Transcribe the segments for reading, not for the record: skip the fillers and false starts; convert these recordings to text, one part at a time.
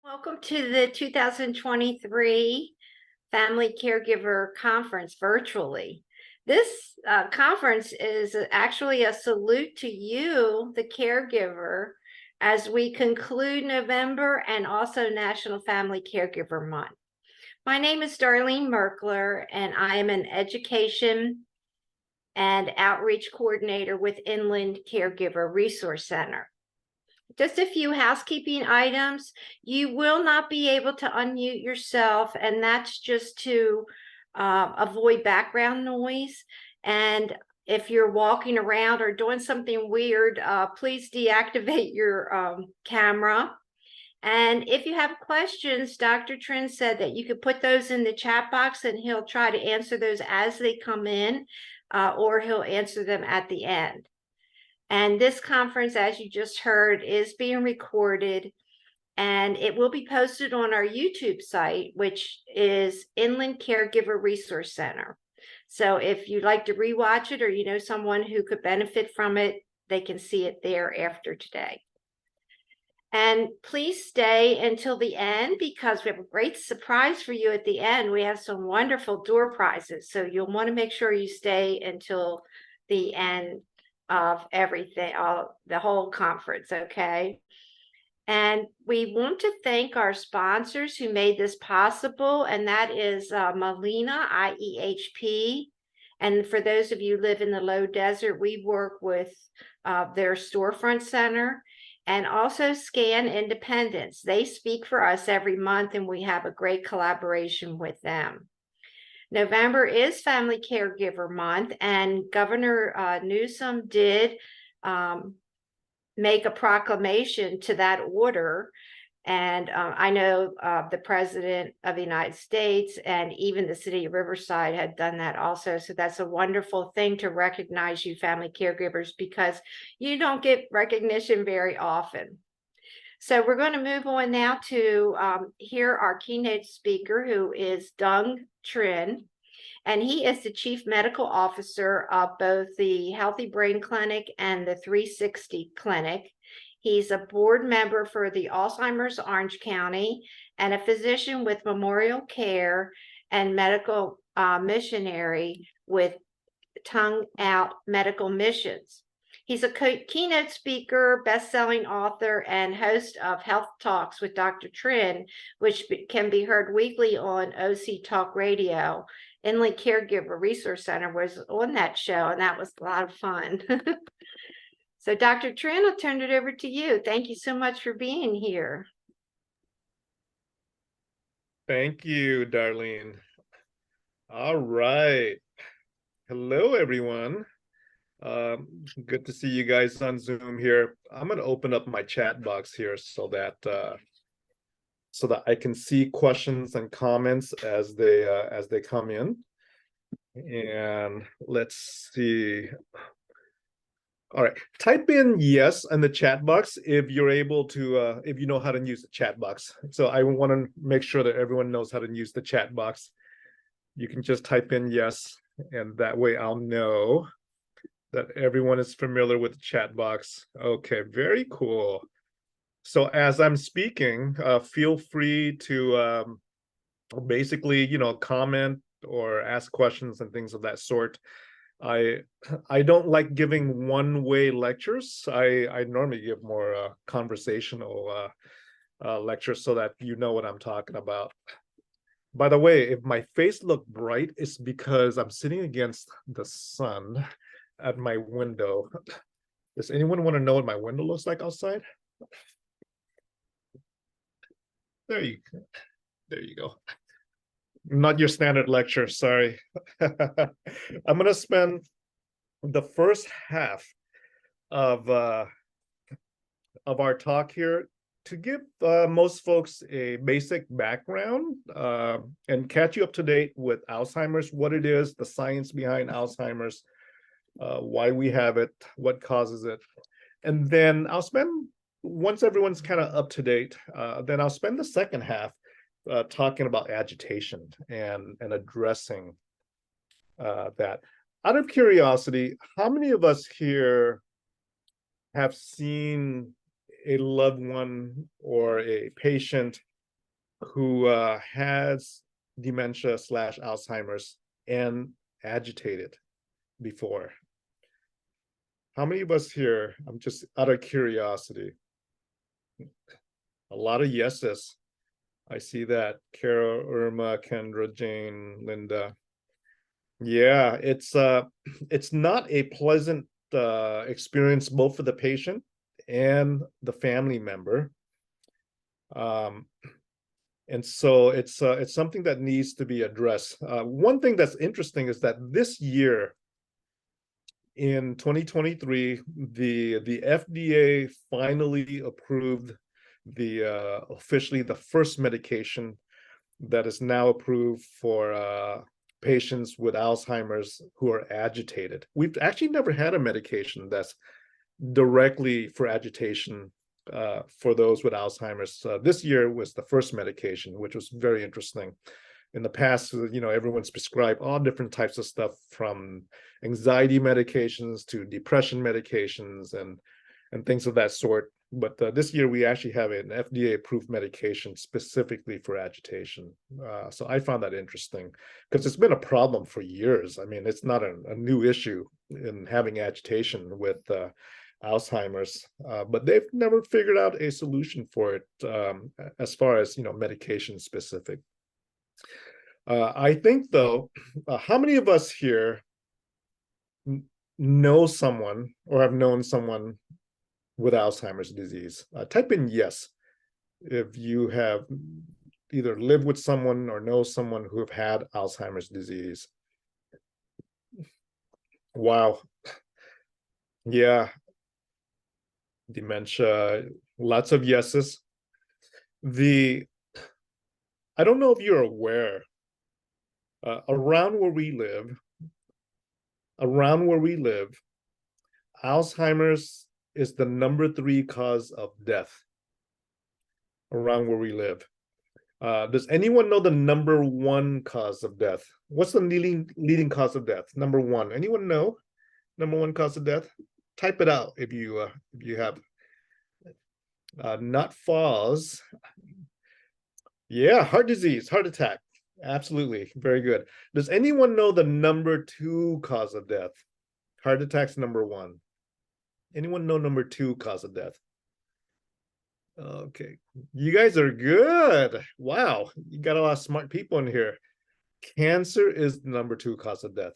Welcome to the 2023 Family Caregiver Conference virtually. This conference is actually a salute to you, the caregiver, as we conclude November and also National Family Caregiver Month. My name is Darlene Merkler, and I am an education and outreach coordinator with Inland Caregiver Resource Center. Just a few housekeeping items. You will not be able to unmute yourself, and that's just to avoid background noise. And if you're walking around or doing something weird, please deactivate your camera. And if you have questions, Dr. Trinh said that you could put those in the chat box and he'll try to answer those as they come in, or he'll answer them at the end. And this conference, as you just heard, is being recorded, and it will be posted on our YouTube site, which is Inland Caregiver Resource Center. So if you'd like to rewatch it, or you know someone who could benefit from it, they can see it there after today. And please stay until the end, because we have a great surprise for you at the end. We have some wonderful door prizes, so you'll want to make sure you stay until the end of everything, the whole conference, okay? And we want to thank our sponsors who made this possible, and that is Molina, IEHP. And for those of you who live in the low desert, we work with their storefront center, and also Scan Independence. They speak for us every month, and we have a great collaboration with them. November is Family Caregiver Month, and Governor Newsom did make a proclamation to that order. And I know the President of the United States and even the city of Riverside had done that also. So that's a wonderful thing to recognize you family caregivers, because you don't get recognition very often. So we're going to move on now to hear our keynote speaker, who is Dr. Trinh, and he is the Chief Medical Officer of both the Healthy Brain Clinic and the 360 Clinic. He's a board member for the Alzheimer's Orange County and a physician with Memorial Care and medical missionary with Tongue Out Medical Missions. He's a keynote speaker, best-selling author, and host of Health Talks with Dr. Trinh, which can be heard weekly on OC Talk Radio. Inland Caregiver Resource Center was on that show, and that was a lot of fun. So Dr. Trinh, I'll turn it over to you. Thank you so much for being here. Thank you, Darlene. All right. Hello, everyone. Good to see you guys on Zoom here. I'm going to open up my chat box here so that I can see questions and comments as they come in. And let's see. All right, type in yes in the chat box if you're able to, if you know how to use the chat box. So I want to make sure that everyone knows how to use the chat box. You can just type in yes, and that way I'll know that everyone is familiar with the chat box. Okay, very cool. So as I'm speaking, feel free to basically, comment or ask questions and things of that sort. I don't like giving one-way lectures. I normally give more conversational lectures so that you know what I'm talking about. By the way, if my face looked bright, it's because I'm sitting against the sun at my window. Does anyone want to know what my window looks like outside? There you go. Not your standard lecture, sorry. I'm going to spend the first half of our talk here to give most folks a basic background and catch you up to date with Alzheimer's, what it is, the science behind Alzheimer's, why we have it, what causes it. And then I'll spend, once everyone's kind of up to date, then I'll spend the second half talking about agitation and addressing that. Out of curiosity, how many of us here have seen a loved one or a patient who has dementia slash Alzheimer's and agitated before? How many of us here, I'm just out of curiosity, a lot of yeses. I see that. Kara, Irma, Kendra, Jane, Linda. Yeah, it's not a pleasant experience both for the patient and the family member. And so it's something that needs to be addressed. One thing that's interesting is that this year in 2023, the FDA finally approved officially the first medication that is now approved for patients with Alzheimer's who are agitated. We've actually never had a medication that's directly for agitation for those with Alzheimer's. This year was the first medication, which was very interesting. In the past, everyone's prescribed all different types of stuff, from anxiety medications to depression medications and things of that sort. But this year we actually have an FDA-approved medication specifically for agitation. So I found that interesting because it's been a problem for years. I mean, it's not a new issue in having agitation with Alzheimer's, but they've never figured out a solution for it as far as medication specific. I think though, how many of us here know someone or have known someone with Alzheimer's disease? Type in yes if you have either lived with someone or know someone who have had Alzheimer's disease. Wow. Yeah. Dementia, lots of yeses. I don't know if you're aware, around where we live, Alzheimer's is the #3 cause of death around where we live. Does anyone know the #1 cause of death? What's the leading cause of death? #1. Anyone know? #1 cause of death? Type it out if you have. Not falls. Yeah, heart disease, heart attack. Absolutely, very good. Does anyone know the #2 cause of death? Heart attack's #1. Anyone know #2 cause of death? Okay, you guys are good. Wow, you got a lot of smart people in here. Cancer is the #2 cause of death.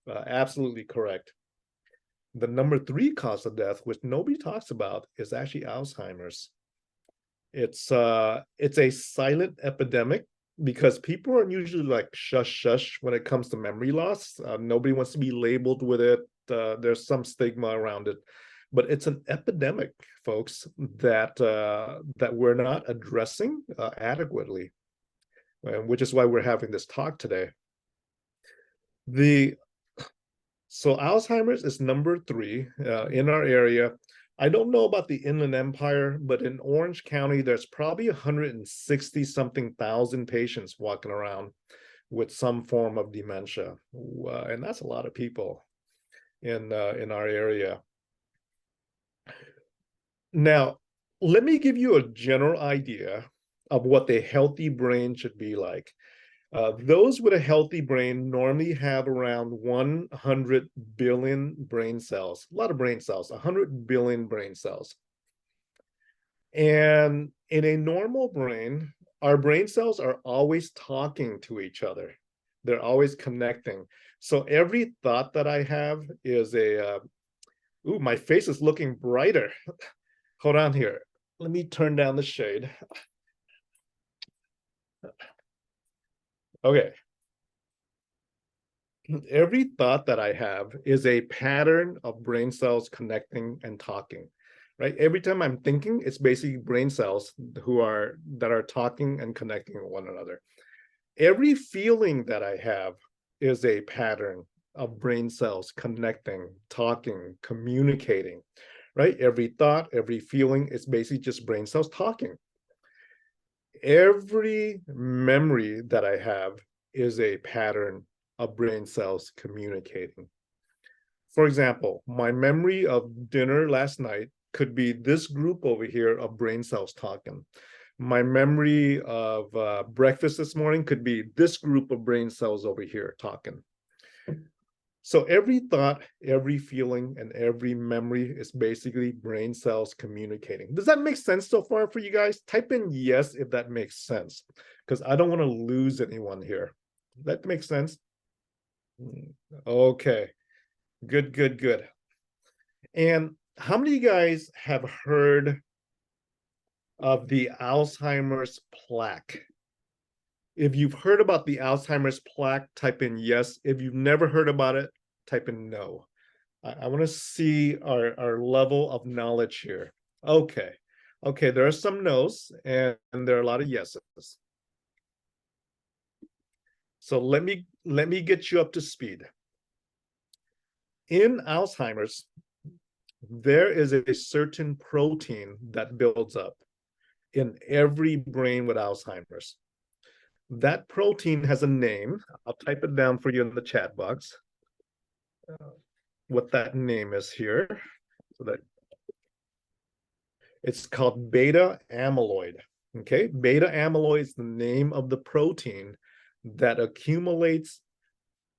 Absolutely correct. The #3 cause of death, which nobody talks about, is actually Alzheimer's. It's a silent epidemic because people are usually like shush shush when it comes to memory loss. Nobody wants to be labeled with it. There's some stigma around it, but it's an epidemic, folks, that we're not addressing adequately, which is why we're having this talk today. So Alzheimer's is #3 in our area. I don't know about the Inland Empire, but in Orange County, there's probably 160 something thousand patients walking around with some form of dementia, and that's a lot of people in our area. Now, let me give you a general idea of what a healthy brain should be like. Those with a healthy brain normally have around 100 billion brain cells, a lot of brain cells, 100 billion brain cells. And in a normal brain, our brain cells are always talking to each other. They're always connecting. So every thought that I have is ooh, my face is looking brighter. Hold on here. Let me turn down the shade. Okay. Every thought that I have is a pattern of brain cells connecting and talking, right? Every time I'm thinking, it's basically brain cells that are talking and connecting with one another. Every feeling that I have is a pattern of brain cells connecting, talking, communicating, right? Every thought, every feeling is basically just brain cells talking. Every memory that I have is a pattern of brain cells communicating. For example, my memory of dinner last night could be this group over here of brain cells talking. My memory of breakfast this morning could be this group of brain cells over here talking. So every thought, every feeling, and every memory is basically brain cells communicating. Does that make sense so far for you guys? Type in yes if that makes sense, because I don't want to lose anyone here. That makes sense? Okay, good, good, good. And how many of you guys have heard of the Alzheimer's plaque? If you've heard about the Alzheimer's plaque, type in yes. If you've never heard about it, type in no. I want to see our level of knowledge here. Okay. Okay, there are some no's and there are a lot of yeses. So let me get you up to speed. In Alzheimer's, there is a certain protein that builds up in every brain with Alzheimer's. That protein has a name. I'll type it down for you in the chat box. What that name is here. So that it's called beta amyloid. Okay, beta amyloid is the name of the protein that accumulates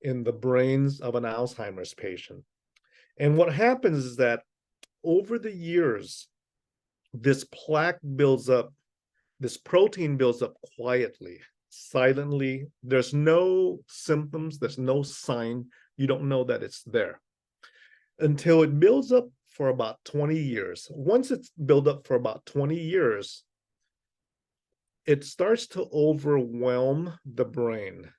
in the brains of an Alzheimer's patient. And what happens is that over the years, this plaque builds up, this protein builds up quietly, silently. There's no symptoms, there's no sign. You don't know that it's there until it builds up for about 20 years. Once it's built up for about 20 years, it starts to overwhelm the brain.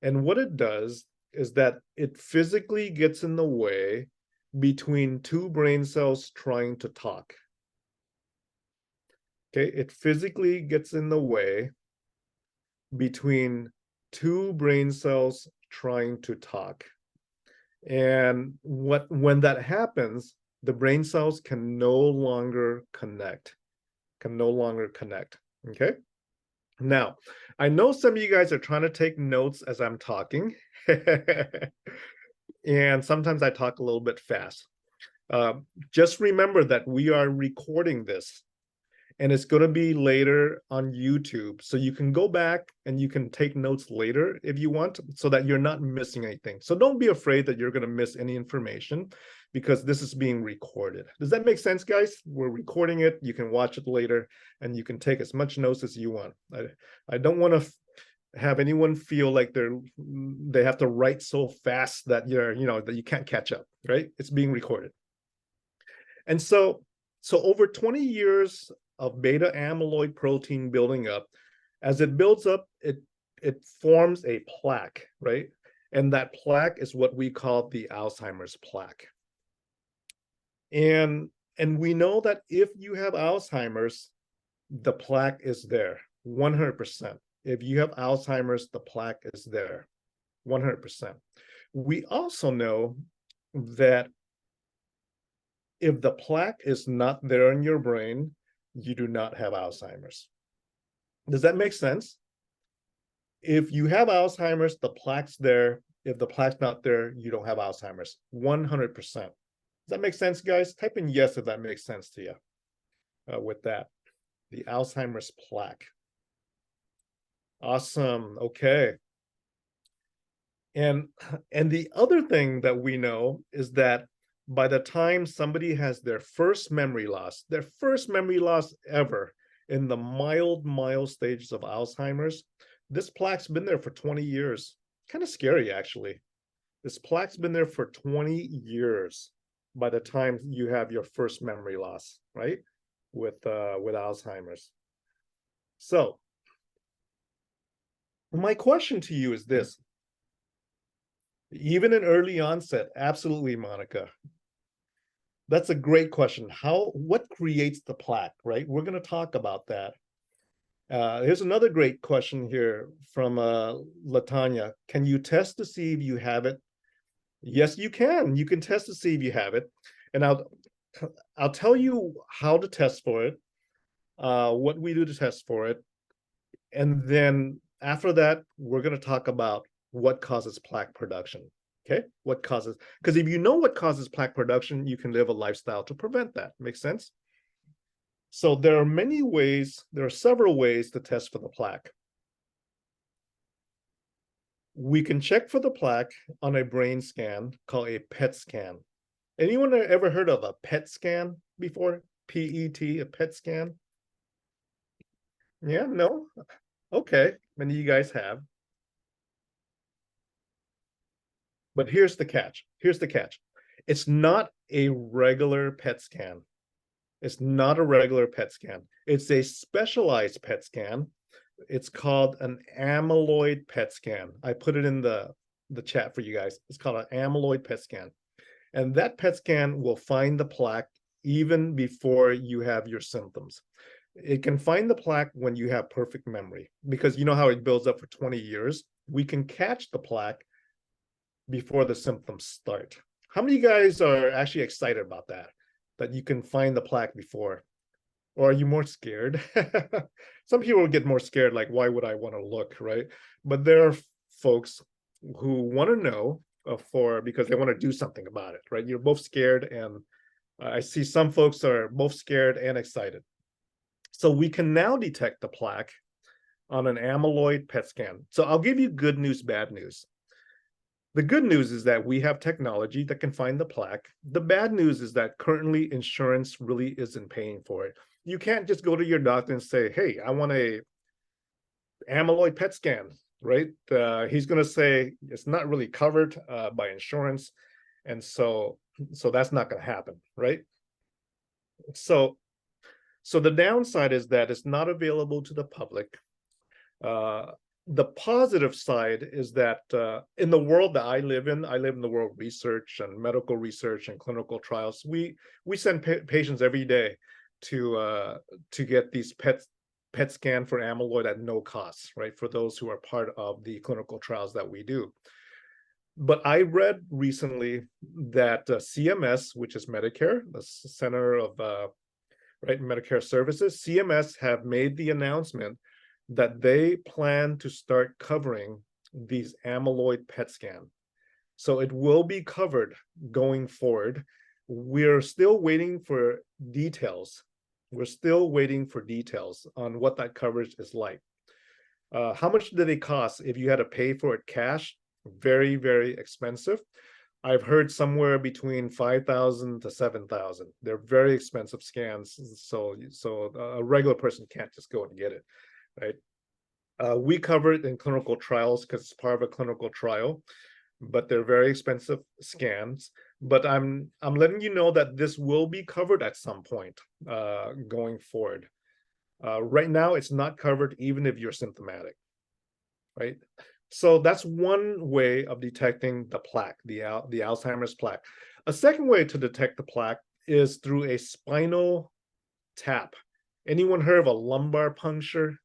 And what it does is that it physically gets in the way between two brain cells trying to talk. Okay, it physically gets in the way between two brain cells trying to talk. And when that happens, the brain cells can no longer connect, okay? Now, I know some of you guys are trying to take notes as I'm talking, and sometimes I talk a little bit fast. Just remember that we are recording this, and it's going to be later on YouTube. So you can go back and you can take notes later if you want, so that you're not missing anything. So don't be afraid that you're going to miss any information, because this is being recorded. Does that make sense, guys? We're recording it. You can watch it later and you can take as much notes as you want. I don't want to have anyone feel like they have to write so fast that that you can't catch up, right? It's being recorded. And so over 20 years of beta amyloid protein building up, as it builds up, it forms a plaque, right? And that plaque is what we call the Alzheimer's plaque. And we know that if you have Alzheimer's, the plaque is there 100%. If you have Alzheimer's, the plaque is there 100%. We also know that if the plaque is not there in your brain, you do not have Alzheimer's. Does that make sense? If you have Alzheimer's, the plaque's there. If the plaque's not there, you don't have Alzheimer's 100%. Does that make sense, guys? Type in yes if that makes sense to you with that. The Alzheimer's plaque. Awesome. Okay. And the other thing that we know is that by the time somebody has their first memory loss ever in the mild stages of Alzheimer's, this plaque's been there for 20 years. Kind of scary, actually. This plaque's been there for 20 years by the time you have your first memory loss, right? With Alzheimer's. So my question to you is this. Even in early onset, absolutely, Monica. That's a great question. What creates the plaque, right? We're going to talk about that. Here's another great question here from Latanya. Can you test to see if you have it? Yes, you can. You can test to see if you have it. And I'll tell you how to test for it, what we do to test for it. And then after that, we're going to talk about what causes plaque production. Okay, because if you know what causes plaque production, you can live a lifestyle to prevent that. Makes sense? So there are many ways, there are several ways to test for the plaque. We can check for the plaque on a brain scan called a PET scan. Anyone ever heard of a PET scan before? PET, a PET scan? Yeah, no? Okay, many of you guys have. But here's the catch. Here's the catch. It's not a regular PET scan. It's not a regular PET scan. It's a specialized PET scan. It's called an amyloid PET scan. I put it in the chat for you guys. It's called an amyloid PET scan. And that PET scan will find the plaque even before you have your symptoms. It can find the plaque when you have perfect memory, because you know how it builds up for 20 years. We can catch the plaque before the symptoms start. How many of you guys are actually excited about that? That you can find the plaque before? Or are you more scared? Some people will get more scared, like, why would I want to look, right? But there are folks who want to know because they want to do something about it, right? You're both scared, and I see some folks are both scared and excited. So we can now detect the plaque on an amyloid PET scan. So I'll give you good news, bad news. The good news is that we have technology that can find the plaque. The bad news is that currently insurance really isn't paying for it. You can't just go to your doctor and say, hey, I want a amyloid PET scan, right? He's going to say it's not really covered by insurance. And so that's not going to happen, right? So the downside is that it's not available to the public. The positive side is that in the world that I live in the world of research and medical research and clinical trials. We send patients every day to get these PET scan for amyloid at no cost, right? For those who are part of the clinical trials that we do. But I read recently that CMS, which is Medicare, the Center of Medicare Services, CMS have made the announcement that they plan to start covering these amyloid PET scan. So it will be covered going forward. We're still waiting for details. We're still waiting for details on what that coverage is like. How much did it cost if you had to pay for it cash? Very, very expensive. I've heard somewhere between 5,000 to 7,000. They're very expensive scans. So a regular person can't just go and get it, right? We cover it in clinical trials because it's part of a clinical trial, but they're very expensive scans. But I'm letting you know that this will be covered at some point going forward. Right now, it's not covered even if you're symptomatic, right? So that's one way of detecting the plaque, the Alzheimer's plaque. A second way to detect the plaque is through a spinal tap. Anyone heard of a lumbar puncture?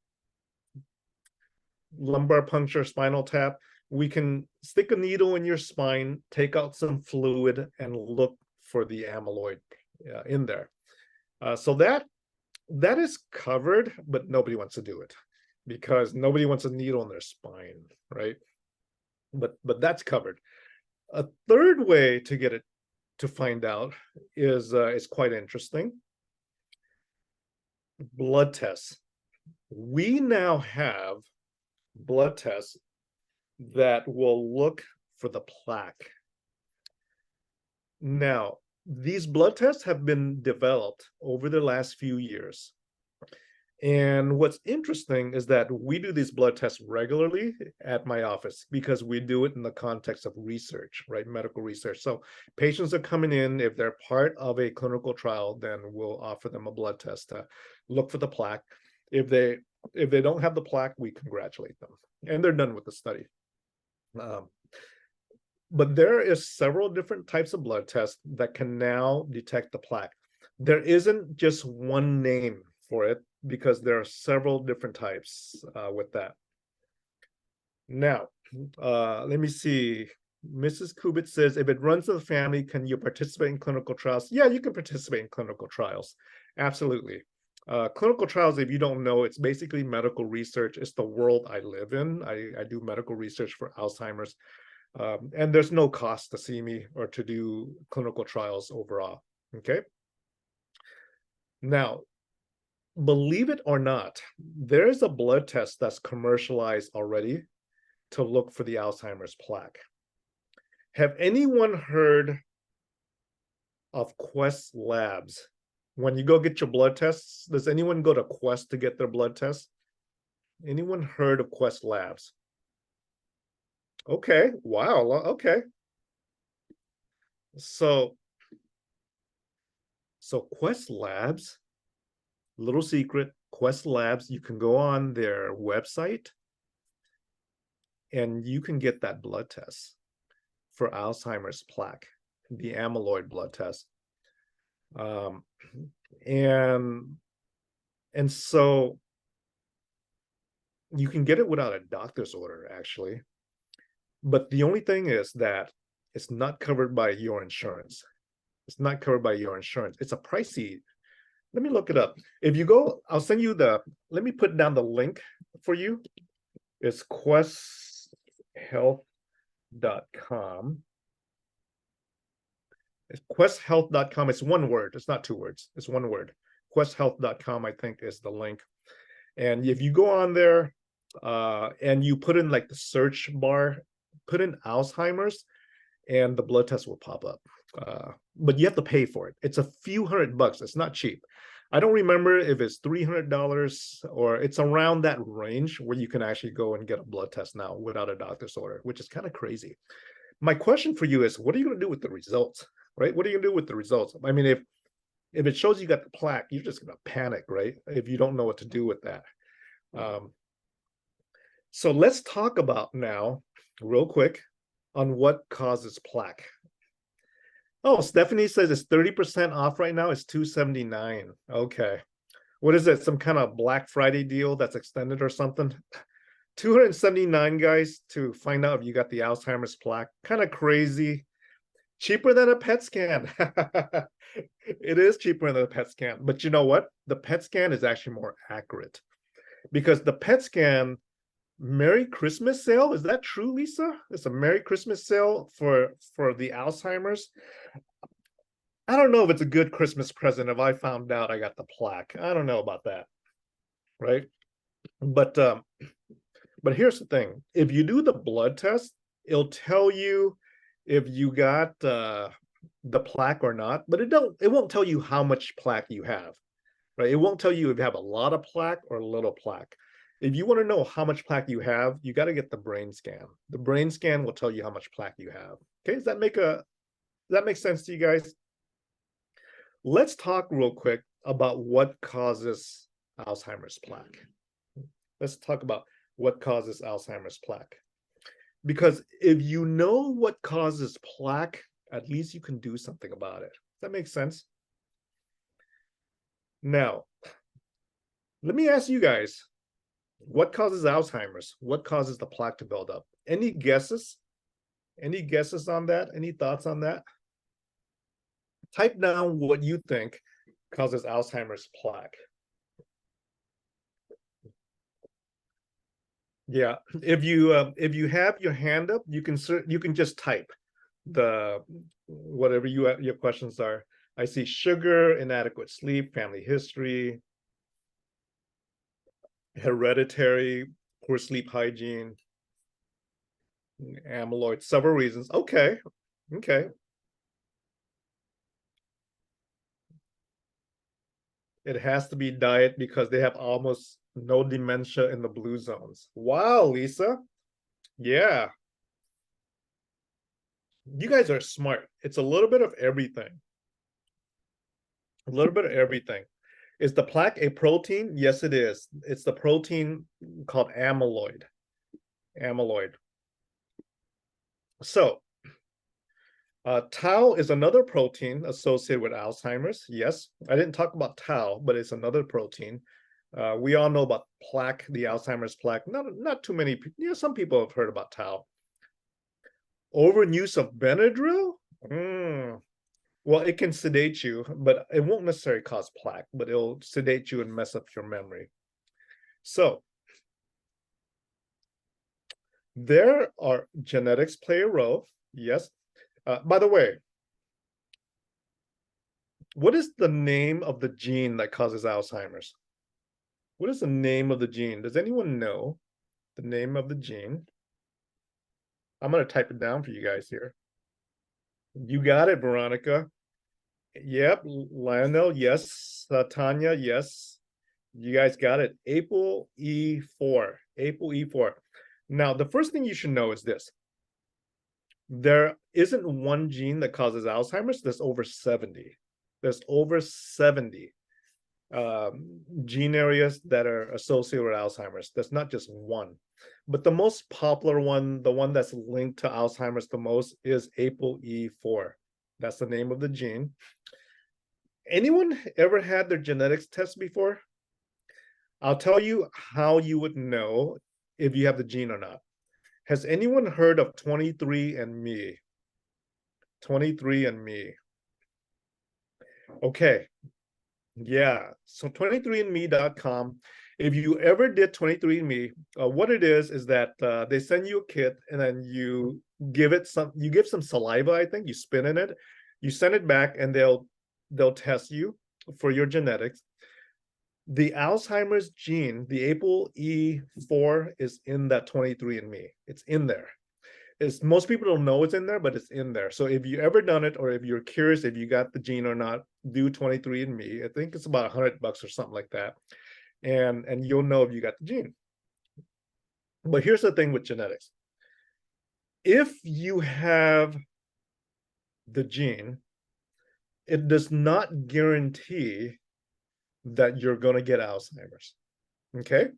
Lumbar puncture, spinal tap. We can stick a needle in your spine, take out some fluid, and look for the amyloid in there. So that is covered, but nobody wants to do it because nobody wants a needle in their spine, right? But that's covered. A third way to get it to find out is quite interesting. Blood tests. We now have blood tests that will look for the plaque. Now, these blood tests have been developed over the last few years. And what's interesting is that we do these blood tests regularly at my office because we do it in the context of research, right? Medical research. So patients are coming in, if they're part of a clinical trial, then we'll offer them a blood test to look for the plaque. If they don't have the plaque, we congratulate them and they're done with the study. But there is several different types of blood tests that can now detect the plaque. There isn't just one name for it because there are several different types with that. Now, let me see. Mrs. Kubit says, if it runs in the family, can you participate in clinical trials? Yeah, you can participate in clinical trials. Absolutely. Clinical trials, if you don't know, it's basically medical research. It's the world I live in. I do medical research for Alzheimer's. And there's no cost to see me or to do clinical trials overall, okay? Now, believe it or not, there's a blood test that's commercialized already to look for the Alzheimer's plaque. Have anyone heard of Quest Labs? When you go get your blood tests, does anyone go to Quest to get their blood tests? Anyone heard of Quest Labs? Okay, wow, okay. So Quest Labs, little secret, Quest Labs, you can go on their website and you can get that blood test for Alzheimer's plaque, the amyloid blood test. And so you can get it without a doctor's order, actually. But the only thing is that it's not covered by your insurance. It's not covered by your insurance. It's a pricey. Let me look it up. If you go, I'll send you let me put down the link for you. It's questhealth.com. It's questhealth.com. It's one word. It's not two words. It's one word. Questhealth.com, I think, is the link. And if you go on there and you put in like the search bar, put in Alzheimer's, and the blood test will pop up. But you have to pay for it. It's a few $100. It's not cheap. I don't remember if it's $300 or it's around that range where you can actually go and get a blood test now without a doctor's order, which is kind of crazy. My question for you is, what are you going to do with the results, right? What are you going to do with the results? I mean, if it shows you got the plaque, you're just going to panic, right? If you don't know what to do with that. So let's talk about now, real quick, on what causes plaque. Oh, Stephanie says it's 30% off right now. It's $279. Okay. What is it? Some kind of Black Friday deal that's extended or something? $279, guys, to find out if you got the Alzheimer's plaque. Kind of crazy. Cheaper than a PET scan. It is cheaper than a PET scan. But you know what? The PET scan is actually more accurate. Because the PET scan, Merry Christmas sale, is that true, Lisa? It's a Merry Christmas sale for the Alzheimer's. I don't know if it's a good Christmas present if I found out I got the plaque. I don't know about that, right? But here's the thing. If you do the blood test, it'll tell you if you got the plaque or not, but it won't tell you how much plaque you have, right? It won't tell you if you have a lot of plaque or a little plaque. If you want to know how much plaque you have, you got to get the brain scan. The brain scan will tell you how much plaque you have. Okay, does that make sense to you guys? Let's talk real quick about what causes Alzheimer's plaque. Let's talk about what causes Alzheimer's plaque. Because if you know what causes plaque, at least you can do something about it. Does that make sense? Now, let me ask you guys, what causes Alzheimer's? What causes the plaque to build up? Any guesses? Any guesses on that? Any thoughts on that? Type down what you think causes Alzheimer's plaque. Yeah, if you have your hand up, you can just type the whatever your questions are. I see sugar, inadequate sleep, family history, hereditary, poor sleep hygiene, amyloid, several reasons. Okay. It has to be diet because they have almost no dementia in the blue zones. Wow, Lisa. Yeah. You guys are smart. It's a little bit of everything. A little bit of everything. Is the plaque a protein? Yes, it is. It's the protein called amyloid. Amyloid. So, tau is another protein associated with Alzheimer's. Yes, I didn't talk about tau, but it's another protein. We all know about plaque, the Alzheimer's plaque. Not too many people. Some people have heard about tau. Overuse of Benadryl? Well, it can sedate you, but it won't necessarily cause plaque, but it'll sedate you and mess up your memory. So there are genetics play a role. Yes. By the way, what is the name of the gene that causes Alzheimer's? What is the name of the gene? Does anyone know the name of the gene? I'm going to type it down for you guys here. You got it, Veronica. Yep, Lionel, yes. Tanya, yes. You guys got it. ApoE4. ApoE4. Now, the first thing you should know is this. There isn't one gene that causes Alzheimer's. There's over 70. There's over 70 gene areas that are associated with Alzheimer's. That's not just one. But the most popular one, the one that's linked to Alzheimer's the most, is ApoE4. That's the name of the gene. Anyone ever had their genetics test before? I'll tell you how you would know if you have the gene or not. Has anyone heard of 23andMe? 23andMe. Okay. Yeah. So 23andme.com. If you ever did 23andMe, what it is that they send you a kit and then you give some saliva, I think, you spit in it, you send it back and they'll test you for your genetics. The Alzheimer's gene, the ApoE4, is in that 23andMe. It's in there. Most people don't know it's in there, but it's in there. So if you ever done it, or if you're curious if you got the gene or not, do 23andMe. I think it's about $100 or something like that, and you'll know if you got the gene. But here's the thing with genetics: if you have the gene, it does not guarantee that you're going to get Alzheimer's. Okay?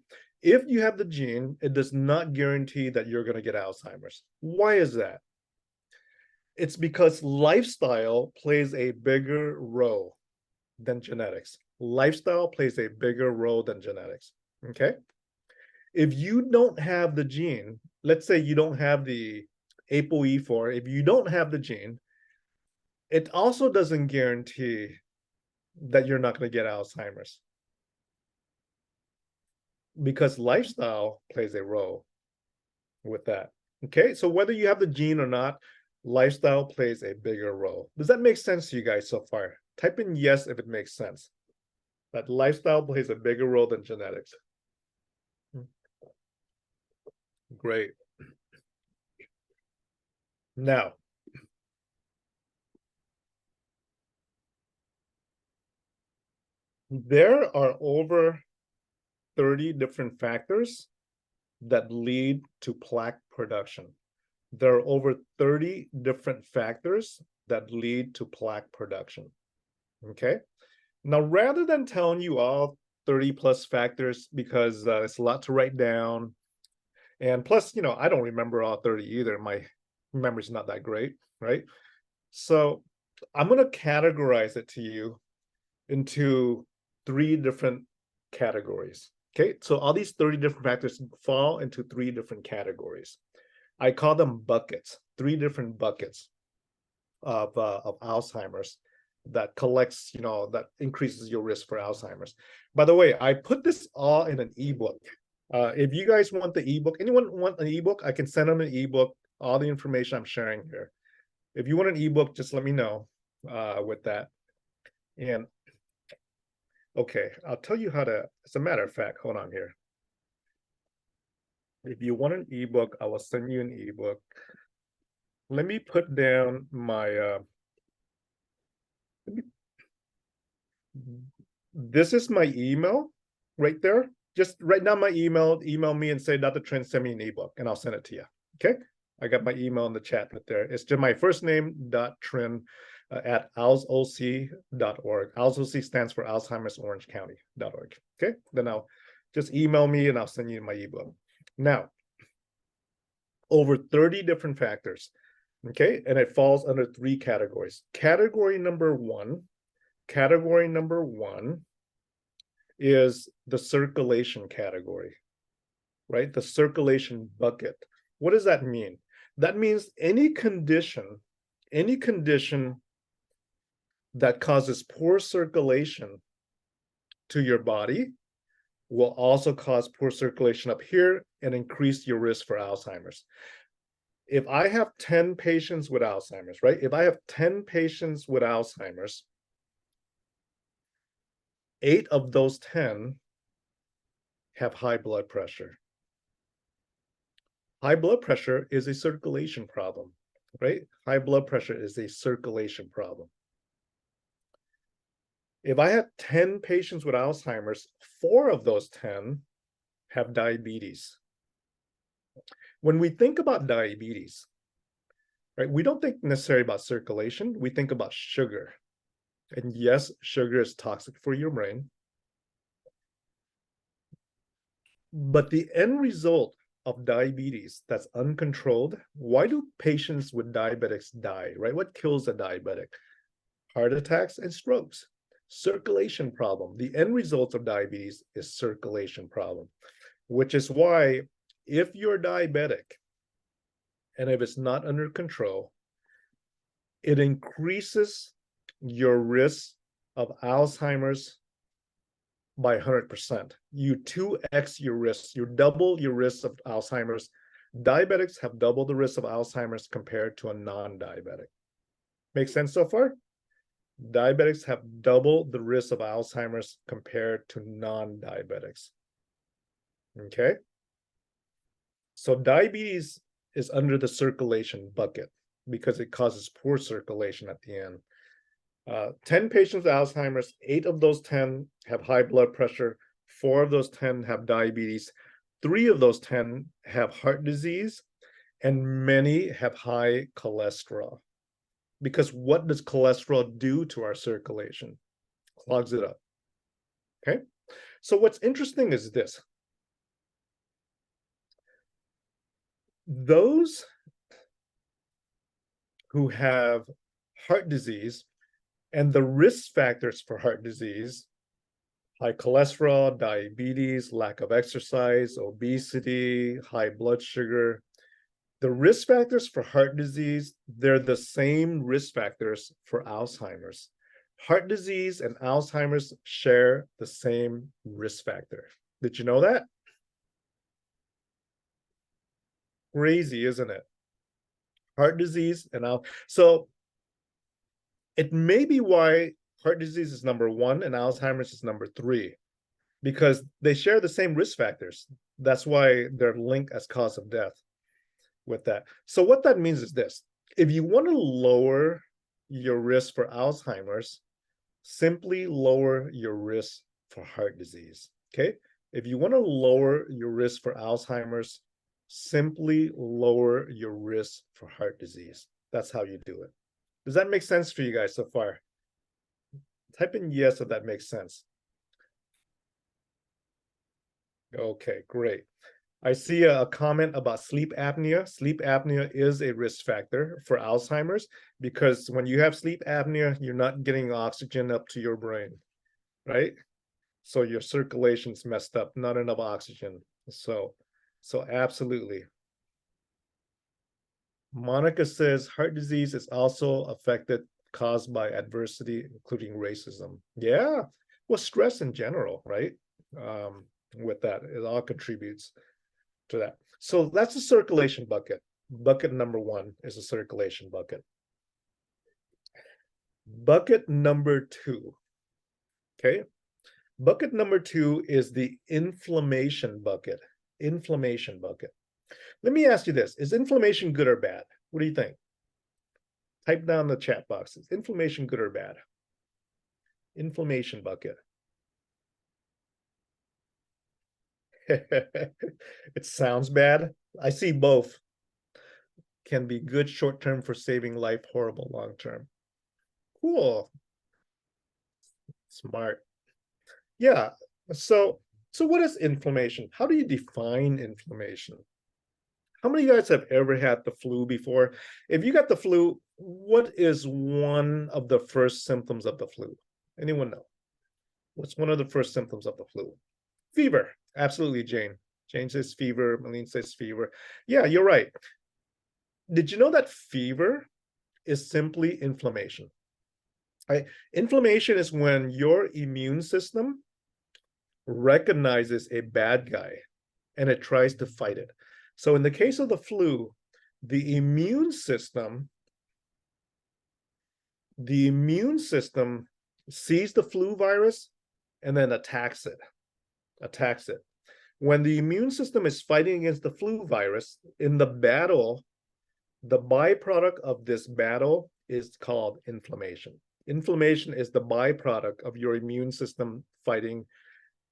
If you have the gene, it does not guarantee that you're going to get Alzheimer's. Why is that? It's because lifestyle plays a bigger role than genetics. Lifestyle plays a bigger role than genetics. Okay? If you don't have the gene, let's say you don't have the ApoE4, if you don't have the gene, it also doesn't guarantee that you're not going to get Alzheimer's, because lifestyle plays a role with that. Okay, so whether you have the gene or not, lifestyle plays a bigger role. Does that make sense to you guys so far? Type in yes if it makes sense. That lifestyle plays a bigger role than genetics. Great. Now, there are over 30 different factors that lead to plaque production. There are over 30 different factors that lead to plaque production. Okay. Now, rather than telling you all 30 plus factors, because it's a lot to write down, and plus, I don't remember all 30 either. My memory's not that great, right? So I'm going to categorize it to you into 3 different categories. Okay, so all these 30 different factors fall into 3 different categories. I call them buckets, 3 different buckets of Alzheimer's that collects, that increases your risk for Alzheimer's. By the way, I put this all in an ebook. If you guys want the ebook, anyone want an ebook, I can send them an ebook, all the information I'm sharing here. If you want an ebook, just let me know with that. And okay, I'll tell you how to, as a matter of fact, hold on here. If you want an ebook, I will send you an ebook. Let me put down my, this is my email right there. Just write down my email me and say, Dr. Trinh, send me an ebook, and I'll send it to you. Okay? I got my email in the chat right there. It's just my first name, Trinh, at alzoc.org. Alzoc stands for Alzheimer's Orange County.org. Okay? Then I'll just email me and I'll send you my ebook. Now, over 30 different factors. Okay? And it falls under 3 categories. Category number one is the circulation category, right? The circulation bucket. What does that mean? That means any condition that causes poor circulation to your body will also cause poor circulation up here and increase your risk for Alzheimer's. If I have 10 patients with Alzheimer's, right? If I have 10 patients with Alzheimer's, 8 of those 10 have high blood pressure. High blood pressure is a circulation problem, right? High blood pressure is a circulation problem. If I have 10 patients with Alzheimer's, 4 of those 10 have diabetes. When we think about diabetes, right, we don't think necessarily about circulation, we think about sugar. And yes, sugar is toxic for your brain. But the end result of diabetes that's uncontrolled, why do patients with diabetics die, right? What kills a diabetic? Heart attacks and strokes. Circulation problem. The end result of diabetes is circulation problem, which is why if you're diabetic and if it's not under control, it increases your risk of Alzheimer's by 100%. You 2x your risk, you double your risk of Alzheimer's. Diabetics have double the risk of Alzheimer's compared to a non-diabetic. Make sense so far? Diabetics have double the risk of Alzheimer's compared to non-diabetics. Okay? So diabetes is under the circulation bucket because it causes poor circulation at the end. 10 patients with Alzheimer's, 8 of those 10 have high blood pressure, 4 of those 10 have diabetes, 3 of those 10 have heart disease, and many have high cholesterol. Because what does cholesterol do to our circulation? Clogs it up. Okay? So what's interesting is this. Those who have heart disease and the risk factors for heart disease, high cholesterol, diabetes, lack of exercise, obesity, high blood sugar, the risk factors for heart disease, they're the same risk factors for Alzheimer's. Heart disease and Alzheimer's share the same risk factor. Did you know that? Crazy, isn't it? Heart disease and so it may be why heart disease is number 1 and Alzheimer's is number 3, because they share the same risk factors. That's why they're linked as cause of death with that. So what that means is this: if you want to lower your risk for Alzheimer's, simply lower your risk for heart disease. Okay? If you want to lower your risk for Alzheimer's, simply lower your risk for heart disease. That's how you do it. Does that make sense for you guys so far? Type in yes if that makes sense. Okay, great. I see a comment about sleep apnea. Sleep apnea is a risk factor for Alzheimer's because when you have sleep apnea, you're not getting oxygen up to your brain, right? So your circulation's messed up, not enough oxygen. So absolutely. Monica says heart disease is also affected, caused by adversity, including racism. Yeah, well, stress in general, right? With that, it all contributes to that. So that's a circulation bucket. Bucket number 1 is a circulation bucket. Bucket number 2, okay? Bucket number 2 is the inflammation bucket. Inflammation bucket. Let me ask you this. Is inflammation good or bad? What do you think? Type down in the chat box. Is inflammation good or bad? Inflammation bucket. It sounds bad. I see both. Can be good short term for saving life, horrible long term. Cool. Smart. Yeah. So what is inflammation? How do you define inflammation? How many of you guys have ever had the flu before? If you got the flu, what is one of the first symptoms of the flu? Anyone know? What's one of the first symptoms of the flu? Fever. Absolutely, Jane. Jane says fever. Malene says fever. Yeah, you're right. Did you know that fever is simply inflammation? Right? Inflammation is when your immune system recognizes a bad guy and it tries to fight it. So in the case of the flu, the immune system sees the flu virus and then attacks it. When the immune system is fighting against the flu virus in the battle, the byproduct of this battle is called inflammation. Inflammation is the byproduct of your immune system fighting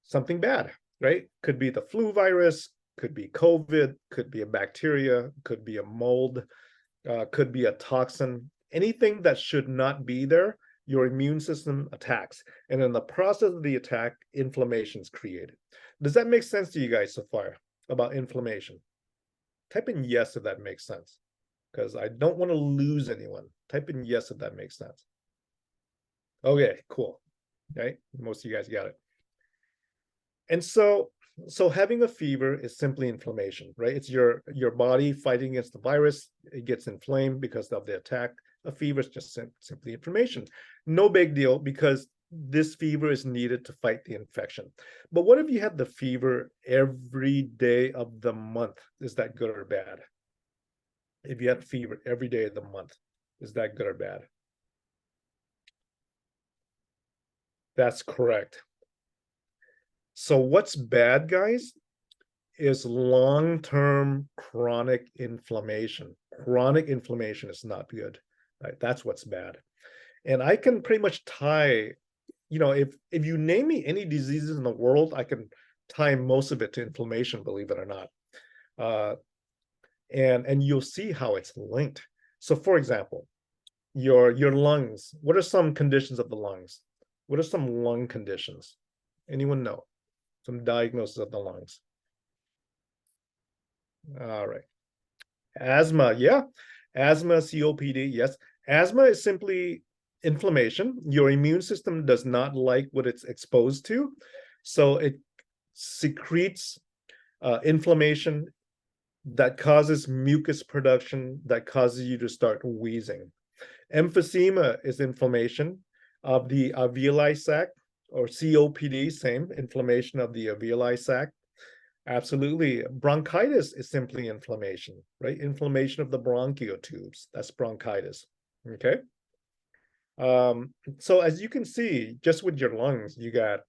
something bad, right? Could be the flu virus, could be COVID, could be a bacteria, could be a mold, could be a toxin, anything that should not be there, your immune system attacks. And in the process of the attack, inflammation is created. Does that make sense to you guys so far about inflammation? Type in yes if that makes sense, because I don't want to lose anyone. Type in yes if that makes sense. Okay, cool. Right? Most of you guys got it. And so having a fever is simply inflammation, right? It's your body fighting against the virus. It gets inflamed because of the attack. A fever is just simply inflammation. No big deal, because this fever is needed to fight the infection. But what if you had the fever every day of the month? Is that good or bad? If you had fever every day of the month, is that good or bad? That's correct. So what's bad, guys, is long-term chronic inflammation. Chronic inflammation is not good. Right? That's what's bad. And I can pretty much tie, if you name me any diseases in the world, I can tie most of it to inflammation, believe it or not. And you'll see how it's linked. So for example, your lungs, what are some conditions of the lungs? What are some lung conditions? Anyone know? Some diagnosis of the lungs. All right. Asthma, yeah. Asthma, COPD, yes. Asthma is simply inflammation. Your immune system does not like what it's exposed to. So it secretes inflammation that causes mucus production that causes you to start wheezing. Emphysema is inflammation of the alveoli sac, or COPD, same, inflammation of the alveoli sac. Absolutely. Bronchitis is simply inflammation, right? Inflammation of the bronchial tubes. That's bronchitis. Okay. So as you can see, just with your lungs, you got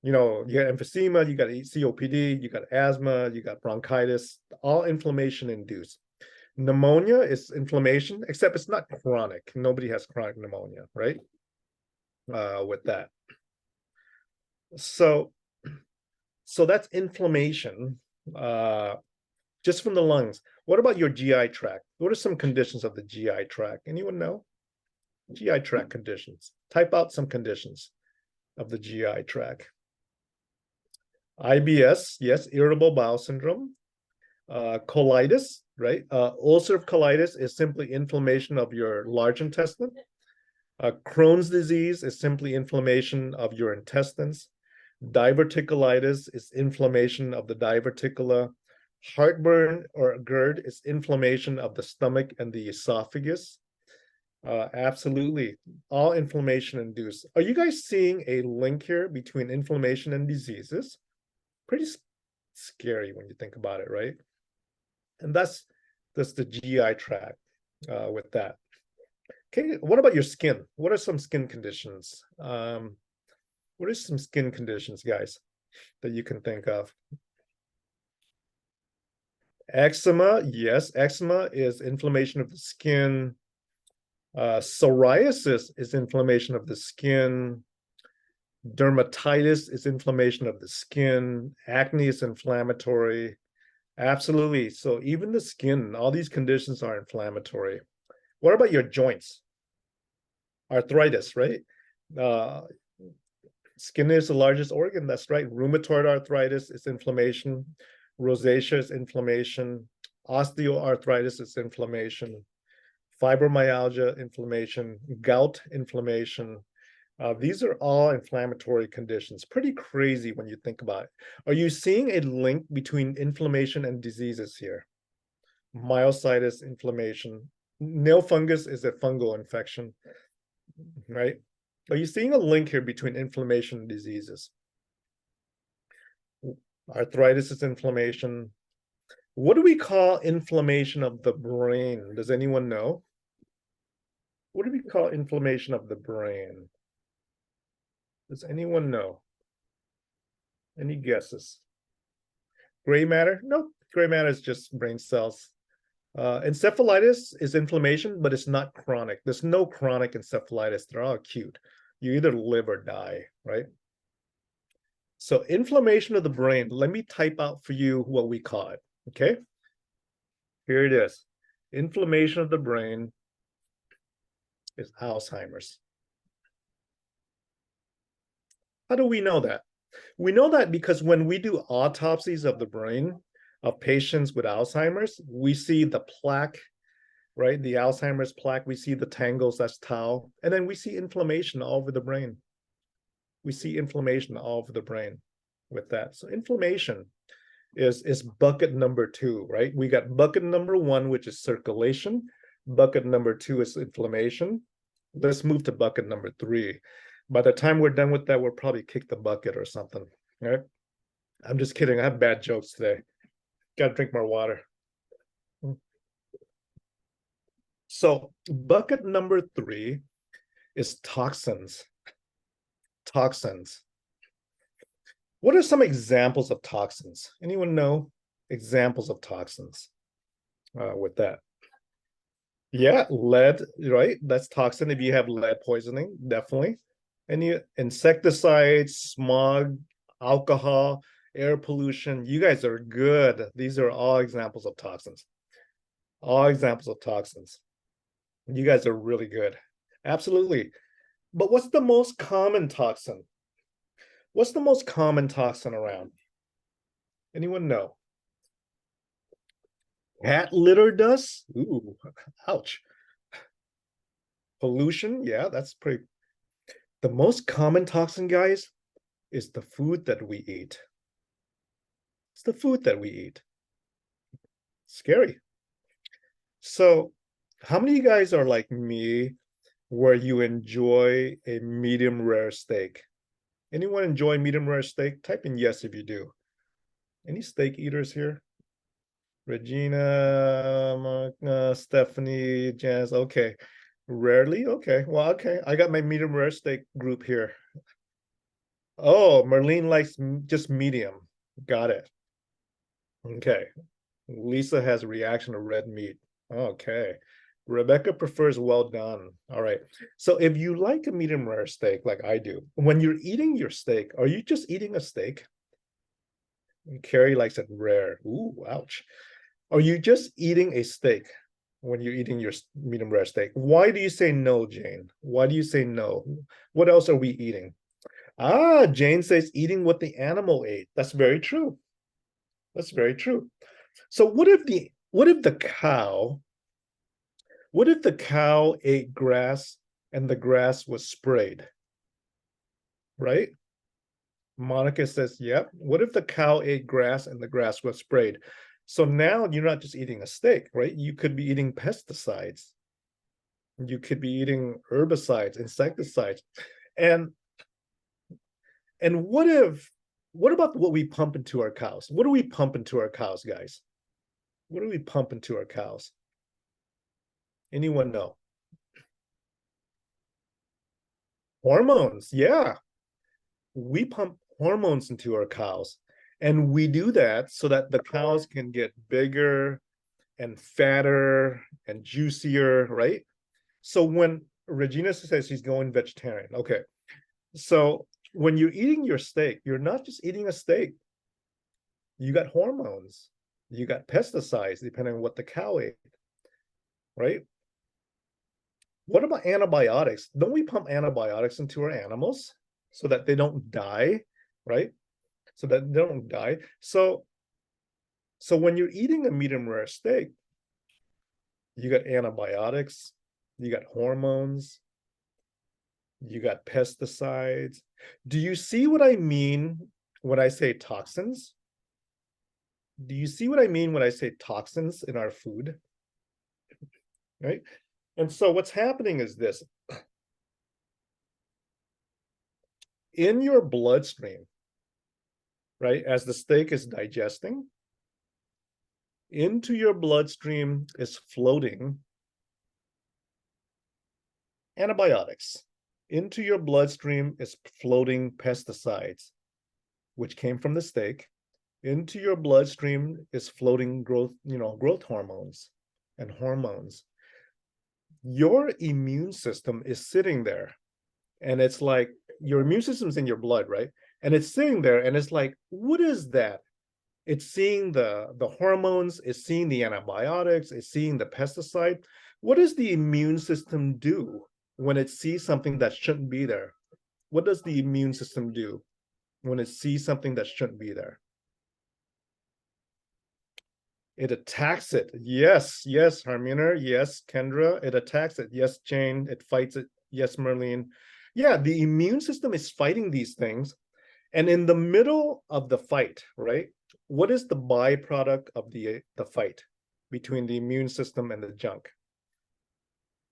you got emphysema, you got COPD, you got asthma, you got bronchitis, all inflammation induced. Pneumonia is inflammation, except it's not chronic. Nobody has chronic pneumonia, right? With that. So that's inflammation, just from the lungs. What about your GI tract? What are some conditions of the GI tract? Anyone know? GI tract conditions. Type out some conditions of the GI tract. IBS, yes, irritable bowel syndrome. Colitis, right? Ulcerative colitis is simply inflammation of your large intestine. Crohn's disease is simply inflammation of your intestines. Diverticulitis is inflammation of the diverticula. Heartburn or GERD is inflammation of the stomach and the esophagus. Absolutely, all inflammation induced. Are you guys seeing a link here between inflammation and diseases? Pretty scary when you think about it, right? And that's the GI tract with that. Okay, what about your skin? What are some skin conditions? What are some skin conditions, guys, that you can think of? Eczema, yes, eczema is inflammation of the skin. Psoriasis is inflammation of the skin. Dermatitis is inflammation of the skin. Acne is inflammatory. Absolutely. So even the skin, all these conditions are inflammatory. What about your joints? Arthritis, right? Skin is the largest organ. That's right. Rheumatoid arthritis is inflammation. Rosacea is inflammation. Osteoarthritis is inflammation. Fibromyalgia, inflammation. Gout, inflammation. These are all inflammatory conditions. Pretty crazy when you think about it. Are you seeing a link between inflammation and diseases here? Myositis, inflammation. Nail fungus is a fungal infection, right? Are you seeing a link here between inflammation and diseases? Arthritis is inflammation. What do we call inflammation of the brain? Does anyone know? What do we call inflammation of the brain? Does anyone know? Any guesses? Gray matter? Nope. Gray matter is just brain cells. Encephalitis is inflammation, but it's not chronic. There's no chronic encephalitis. They're all acute. You either live or die, right? So inflammation of the brain, let me type out for you what we call it, okay? Here it is. Inflammation of the brain is Alzheimer's. How do we know that? We know that because when we do autopsies of the brain of patients with Alzheimer's, we see the plaque, right? The Alzheimer's plaque, we see the tangles, that's tau, and then we see inflammation all over the brain. We see inflammation all over the brain with that. So inflammation is bucket number 2, right? We got bucket number 1, which is circulation. Bucket number 2 is inflammation. Let's move to bucket number 3. By the time we're done with that, we'll probably kick the bucket or something, right? I'm just kidding. I have bad jokes today. Got to drink more water. So bucket number 3 is toxins. Toxins. What are some examples of toxins? Anyone know examples of toxins with that? Yeah, lead, right? That's toxin if you have lead poisoning, definitely. Any insecticides, smog, alcohol, air pollution. You guys are good. These are all examples of toxins. All examples of toxins. You guys are really good. Absolutely. But what's the most common toxin? What's the most common toxin around? Anyone know? Cat litter dust? Ooh, ouch. Pollution? Yeah, that's pretty. The most common toxin, guys, is the food that we eat. It's the food that we eat. Scary. So, how many of you guys are like me where you enjoy a medium rare steak? Anyone enjoy medium rare steak? Type in yes if you do. Any steak eaters here? Regina, Stephanie, Jazz. Okay. Rarely? Okay. Well, okay. I got my medium rare steak group here. Oh, Marlene likes just medium. Got it. Okay. Lisa has a reaction to red meat. Okay. Rebecca prefers well done. All right. So if you like a medium rare steak like I do, when you're eating your steak, are you just eating a steak? And Carrie likes it rare. Ooh, ouch. Are you just eating a steak when you're eating your medium rare steak? Why do you say no, Jane? Why do you say no? What else are we eating? Ah, Jane says eating what the animal ate. That's very true. That's very true. So what if the cow ate grass and the grass was sprayed? Right? Monica says, yep. What if the cow ate grass and the grass was sprayed? So now you're not just eating a steak, right? You could be eating pesticides. You could be eating herbicides, insecticides. And what about what we pump into our cows? What do we pump into our cows, guys? What do we pump into our cows? Anyone know? Hormones, yeah. We pump hormones into our cows. And we do that so that the cows can get bigger and fatter and juicier, right? So when Regina says she's going vegetarian, okay. So when you're eating your steak, you're not just eating a steak. You got hormones, you got pesticides, depending on what the cow ate, right? What about antibiotics? Don't we pump antibiotics into our animals so that they don't die, right? So that they don't die. So when you're eating a medium rare steak, you got antibiotics, you got hormones, you got pesticides. Do you see what I mean when I say toxins? Do you see what I mean when I say toxins in our food? Right? And so what's happening is this. In your bloodstream, right, as the steak is digesting, into your bloodstream is floating antibiotics. Into your bloodstream is floating pesticides. which came from the steak. Into your bloodstream is floating growth hormones and hormones. Your immune system is sitting there, and it's like your immune system's in your blood, right? And it's sitting there, and it's like, what is that? It's seeing the hormones, it's seeing the antibiotics, it's seeing the pesticide. What does the immune system do when it sees something that shouldn't be there? What does the immune system do when it sees something that shouldn't be there? It attacks it. Yes, yes, Harminer. Yes, Kendra. It attacks it. Yes, Jane. It fights it. Yes, Merlene. Yeah, the immune system is fighting these things. And in the middle of the fight, right? What is the byproduct of the fight between the immune system and the junk?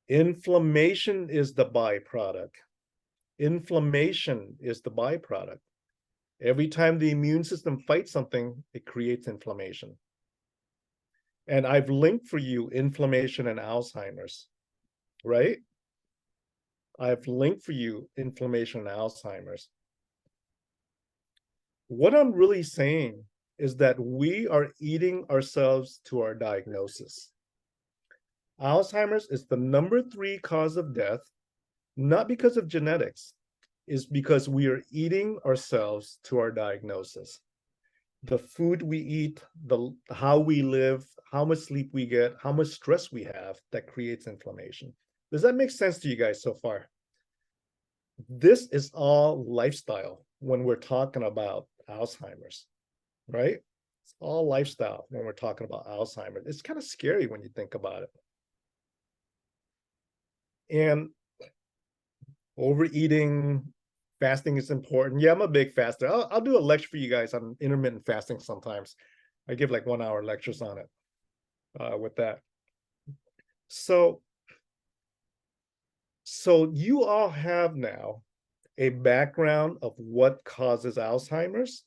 Inflammation is the byproduct. Inflammation is the byproduct. Every time the immune system fights something, it creates inflammation. And I've linked for you inflammation and Alzheimer's, right? I've linked for you inflammation and Alzheimer's. What I'm really saying is that we are eating ourselves to our diagnosis. Alzheimer's is the #3 cause of death, not because of genetics, is because we are eating ourselves to our diagnosis. The food we eat, how we live, how much sleep we get, how much stress we have, that creates inflammation. Does that make sense to you guys so far? This is all lifestyle when we're talking about Alzheimer's, right? It's all lifestyle when we're talking about Alzheimer's. It's kind of scary when you think about it. And overeating, fasting is important. Yeah, I'm a big faster. I'll do a lecture for you guys on intermittent fasting sometimes. I give like 1-hour lectures on it with that. So you all have now a background of what causes Alzheimer's.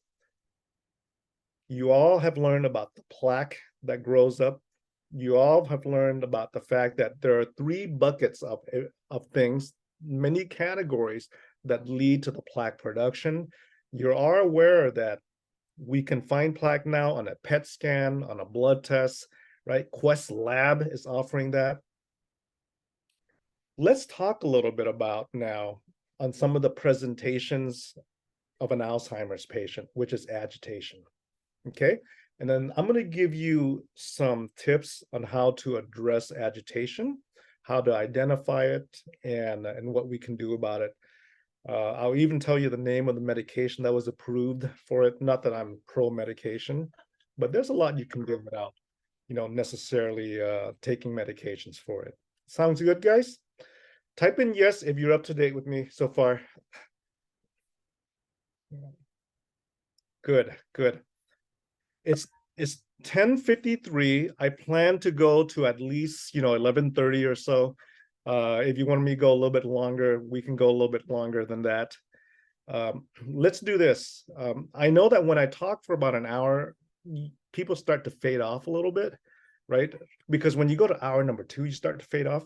You all have learned about the plaque that grows up. You all have learned about the fact that there are 3 buckets of things, many categories that lead to the plaque production. You are aware that we can find plaque now on a PET scan, on a blood test, right? Quest Lab is offering that. Let's talk a little bit about now on some of the presentations of an Alzheimer's patient, which is agitation. Okay. And then I'm going to give you some tips on how to address agitation, how to identify it, and what we can do about it. I'll even tell you the name of the medication that was approved for it. Not that I'm pro medication, but there's a lot you can do without, necessarily taking medications for it. Sounds good, guys? Type in yes if you're up to date with me so far. Good, good. It's 10:53. I plan to go to at least 11:30 or so. If you want me to go a little bit longer, we can go a little bit longer than that. Let's do this. I know that when I talk for about an hour, people start to fade off a little bit, right? Because when you go to hour number 2, you start to fade off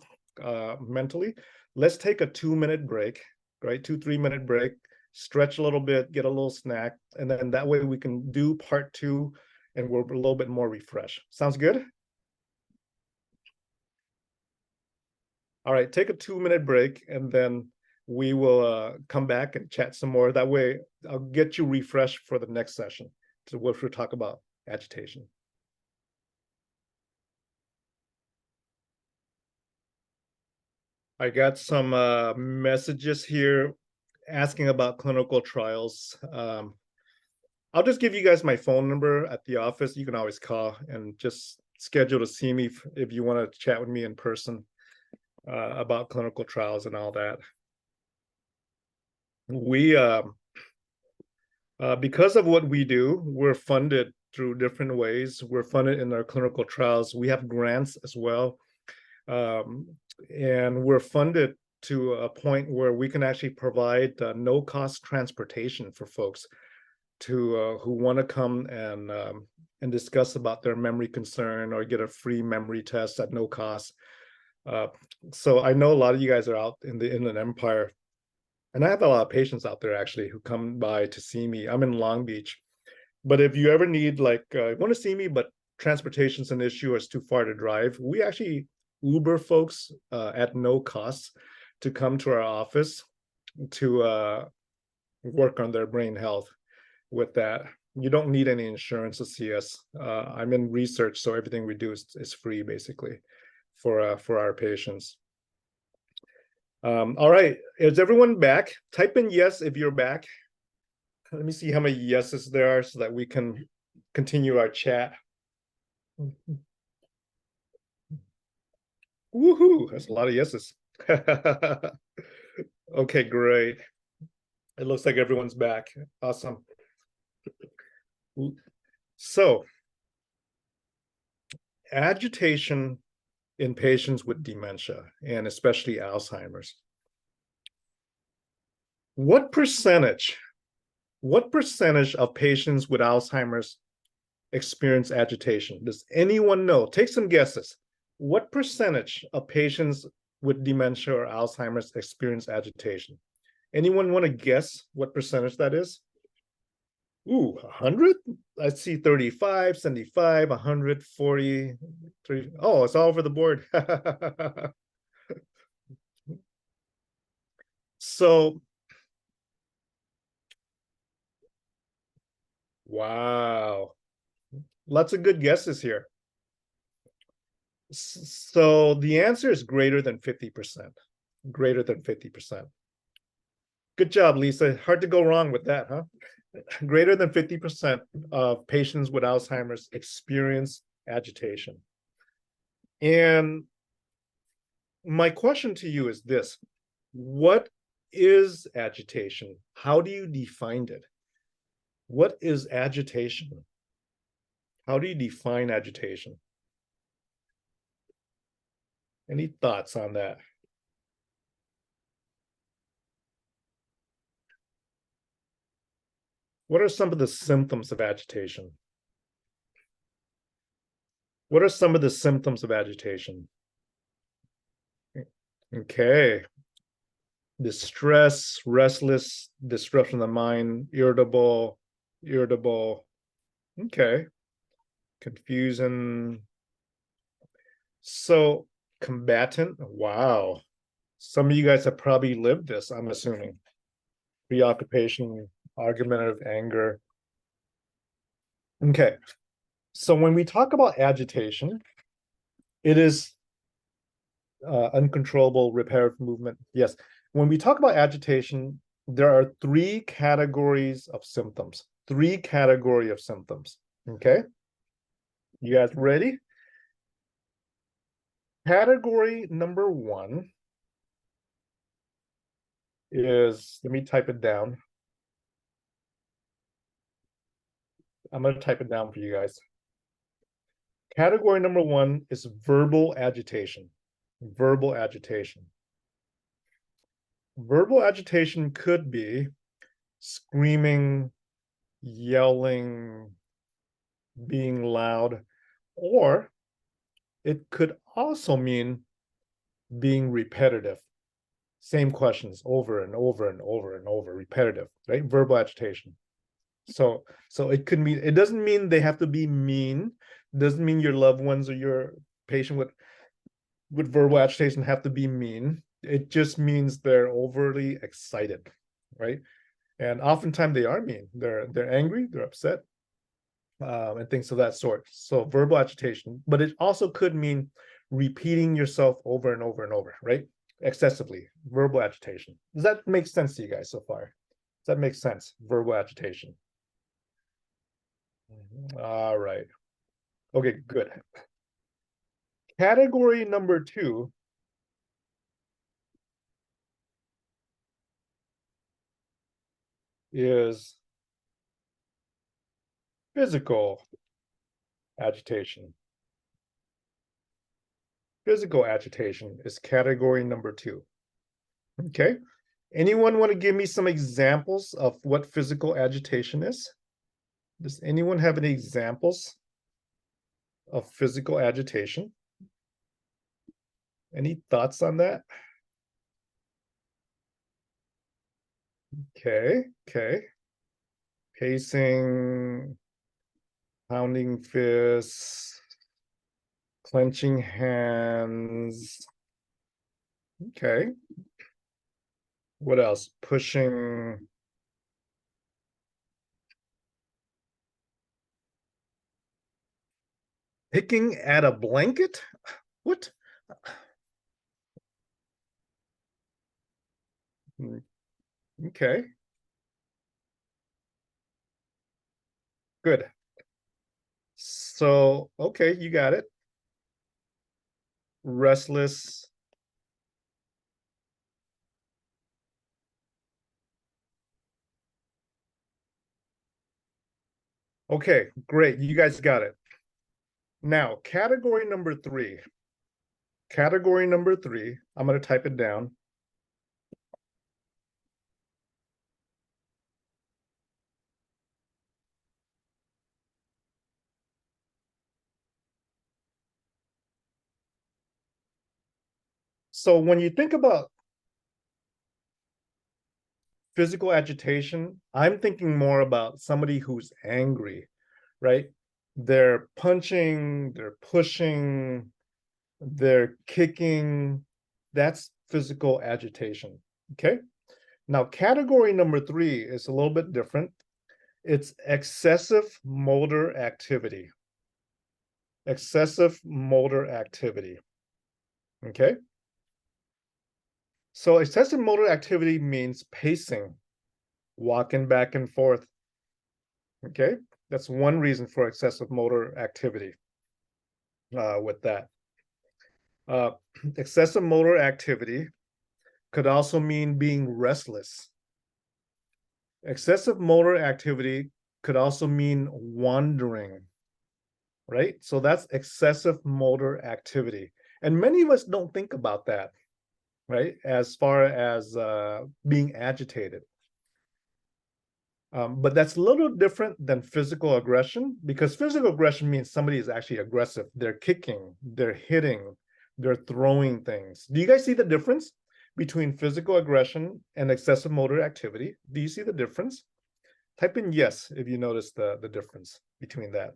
mentally. Let's take a 2-minute break, right? 2-3-minute break, stretch a little bit, get a little snack, and then that way we can do part 2 and we're a little bit more refreshed. Sounds good? All right, take a 2-minute break and then we will come back and chat some more. That way I'll get you refreshed for the next session, to what we'll talk about agitation. I got some messages here asking about clinical trials. I'll just give you guys my phone number at the office. You can always call and just schedule to see me if you want to chat with me in person about clinical trials and all that. We, because of what we do, we're funded through different ways. We're funded in our clinical trials. We have grants as well. And we're funded to a point where we can actually provide no-cost transportation for folks to who want to come and discuss about their memory concern or get a free memory test at no cost. So I know a lot of you guys are out in the Inland Empire. And I have a lot of patients out there actually who come by to see me. I'm in Long Beach. But if you ever need like want to see me, but transportation's an issue or it's too far to drive, we actually Uber folks at no cost to come to our office to work on their brain health with that. You don't need any insurance to see us. I'm in research, so everything we do is free basically for our patients. All right, is everyone back? Type in yes if you're back. Let me see how many yeses there are so that we can continue our chat. Woohoo, that's a lot of yeses. Okay, great. It looks like everyone's back. Awesome. So, agitation in patients with dementia, and especially Alzheimer's. What percentage of patients with Alzheimer's experience agitation? Does anyone know? Take some guesses. What percentage of patients with dementia or Alzheimer's experience agitation? Anyone want to guess what percentage that is? Ooh, 100? I see 35, 75, 140, 3. Oh, it's all over the board. So, wow. Lots of good guesses here. So the answer is greater than 50%. Greater than 50%. Good job, Lisa. Hard to go wrong with that, huh? Greater than 50% of patients with Alzheimer's experience agitation. And my question to you is this: what is agitation? How do you define it? What is agitation? How do you define agitation? Any thoughts on that? What are some of the symptoms of agitation? What are some of the symptoms of agitation? Okay. Distress, restless, disruption of the mind, irritable. Okay. Confusion. So, combatant. Wow. Some of you guys have probably lived this, I'm assuming. Preoccupation, argumentative, anger. Okay. So when we talk about agitation, it is uncontrollable repetitive movement. Yes. When we talk about agitation, there are 3 categories of symptoms. 3 category of symptoms. Okay. You guys ready? Category number 1 is, let me type it down. I'm going to type it down for you guys. Category number 1 is verbal agitation. Verbal agitation. Verbal agitation could be screaming, yelling, being loud, or it could also mean being repetitive. Same questions over and over and over and over, repetitive, right? Verbal agitation. So it could mean, it doesn't mean they have to be mean. It doesn't mean your loved ones or your patient with verbal agitation have to be mean. It just means they're overly excited, right? And oftentimes they are mean. They're angry, they're upset, and things of that sort. So verbal agitation, but it also could mean repeating yourself over and over and over, right? Excessively. Verbal agitation. Does that make sense to you guys so far? Does that make sense? Verbal agitation. All right. Okay, good. Category number 2 is physical agitation. Physical agitation is category number 2. Okay. Anyone want to give me some examples of what physical agitation is? Does anyone have any examples of physical agitation? Any thoughts on that? Okay. Pacing, pounding fists, clenching hands. Okay. What else? Pushing. Picking at a blanket? What? Okay, good. So, okay, you got it. Restless. Okay, great. You guys got it. Now, category number three. Category number three, I'm going to type it down. So when you think about physical agitation, I'm thinking more about somebody who's angry, right? They're punching, they're pushing, they're kicking. That's physical agitation. Okay. Now, category number three is a little bit different. It's excessive motor activity. Excessive motor activity. Okay. So excessive motor activity means pacing, walking back and forth. Okay. That's one reason for excessive motor activity with that. Uh, excessive motor activity could also mean being restless. Excessive motor activity could also mean wandering, right? So that's excessive motor activity. And many of us don't think about that, right? As far as being agitated. But that's a little different than physical aggression, because physical aggression means somebody is actually aggressive. They're kicking, they're hitting, they're throwing things. Do you guys see the difference between physical aggression and excessive motor activity? Do you see the difference? Type in yes if you notice the difference between that.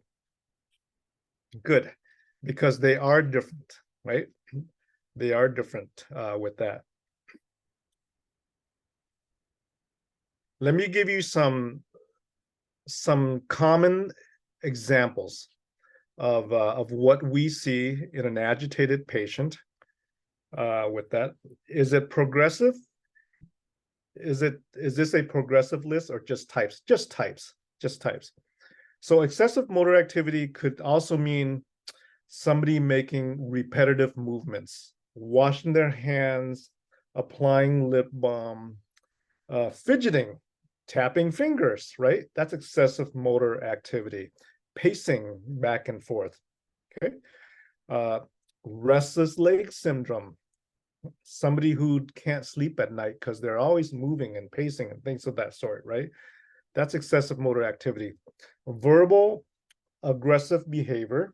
Good, because they are different, right? They are different with that. Let me give you some common examples of what we see in an agitated patient with that. Is it progressive? Is this a progressive list or just types? Just types. Just types. So excessive motor activity could also mean somebody making repetitive movements, washing their hands, applying lip balm, fidgeting, tapping fingers, right? That's excessive motor activity, pacing back and forth. Okay. Restless leg syndrome, somebody who can't sleep at night because they're always moving and pacing and things of that sort, right? That's excessive motor activity. Verbal aggressive behavior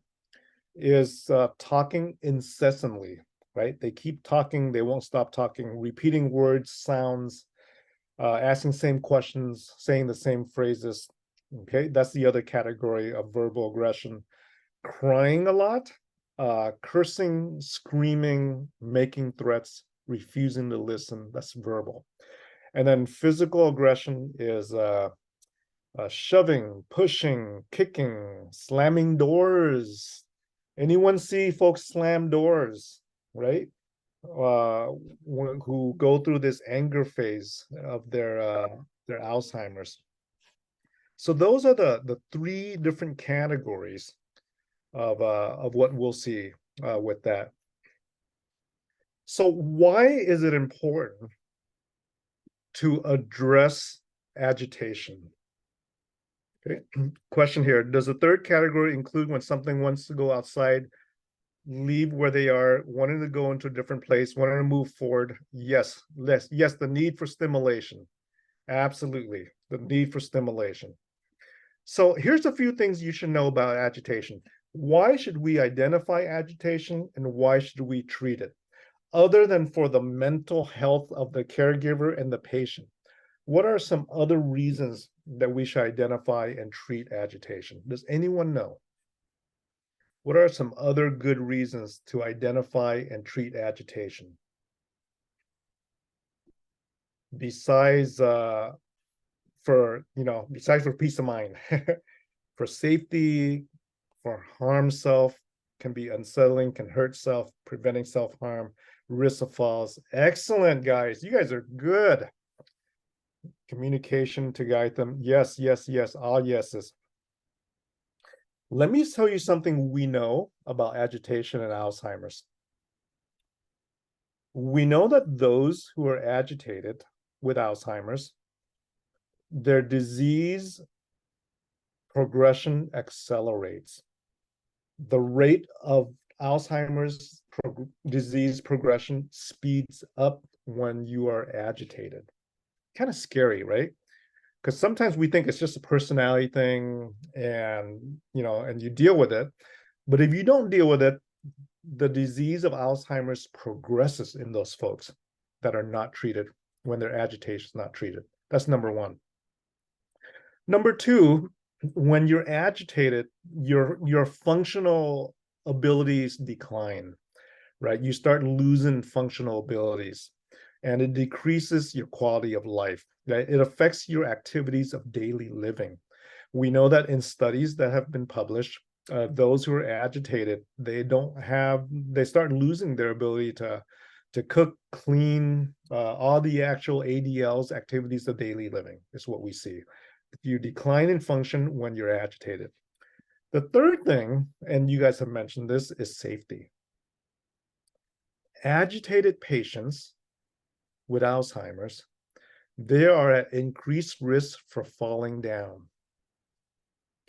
is talking incessantly, right? They keep talking, they won't stop talking, repeating words, sounds, asking same questions, saying the same phrases. Okay, that's the other category of verbal aggression. Crying a lot, cursing, screaming, making threats, refusing to listen. That's verbal. And then physical aggression is shoving, pushing, kicking, slamming doors. Anyone see folks slam doors, right? Who go through this anger phase of their Alzheimer's. So those are the three different categories of what we'll see with that. So why is it important to address agitation? Okay. Question here. Does the third category include when something wants to go outside, leave where they are, wanting to go into a different place, wanting to move forward? Yes. Yes, the need for stimulation. Absolutely. The need for stimulation. So here's a few things you should know about agitation. Why should we identify agitation and why should we treat it? Other than for the mental health of the caregiver and the patient. What are some other reasons that we should identify and treat agitation? Does anyone know? What are some other good reasons to identify and treat agitation? Besides besides for peace of mind, for safety, for harm self, can be unsettling, can hurt self, preventing self-harm, risk of falls. Excellent, guys. You guys are good. Communication to guide them. Yes, yes, yes, all yeses. Let me tell you something we know about agitation and Alzheimer's. We know that those who are agitated with Alzheimer's, their disease progression accelerates. The rate of Alzheimer's disease progression speeds up when you are agitated. Kind of scary, right? Because sometimes we think it's just a personality thing and you deal with it. But if you don't deal with it, the disease of Alzheimer's progresses in those folks that are not treated when their agitation is not treated. That's number one. Number two, when you're agitated, your functional abilities decline, right? You start losing functional abilities, and it decreases your quality of life. Right? It affects your activities of daily living. We know that in studies that have been published, those who are agitated, they start losing their ability to cook, clean, all the actual ADLs, activities of daily living is what we see. You decline in function when you're agitated. The third thing, and you guys have mentioned this, is safety. Agitated patients with Alzheimer's, they are at increased risk for falling down.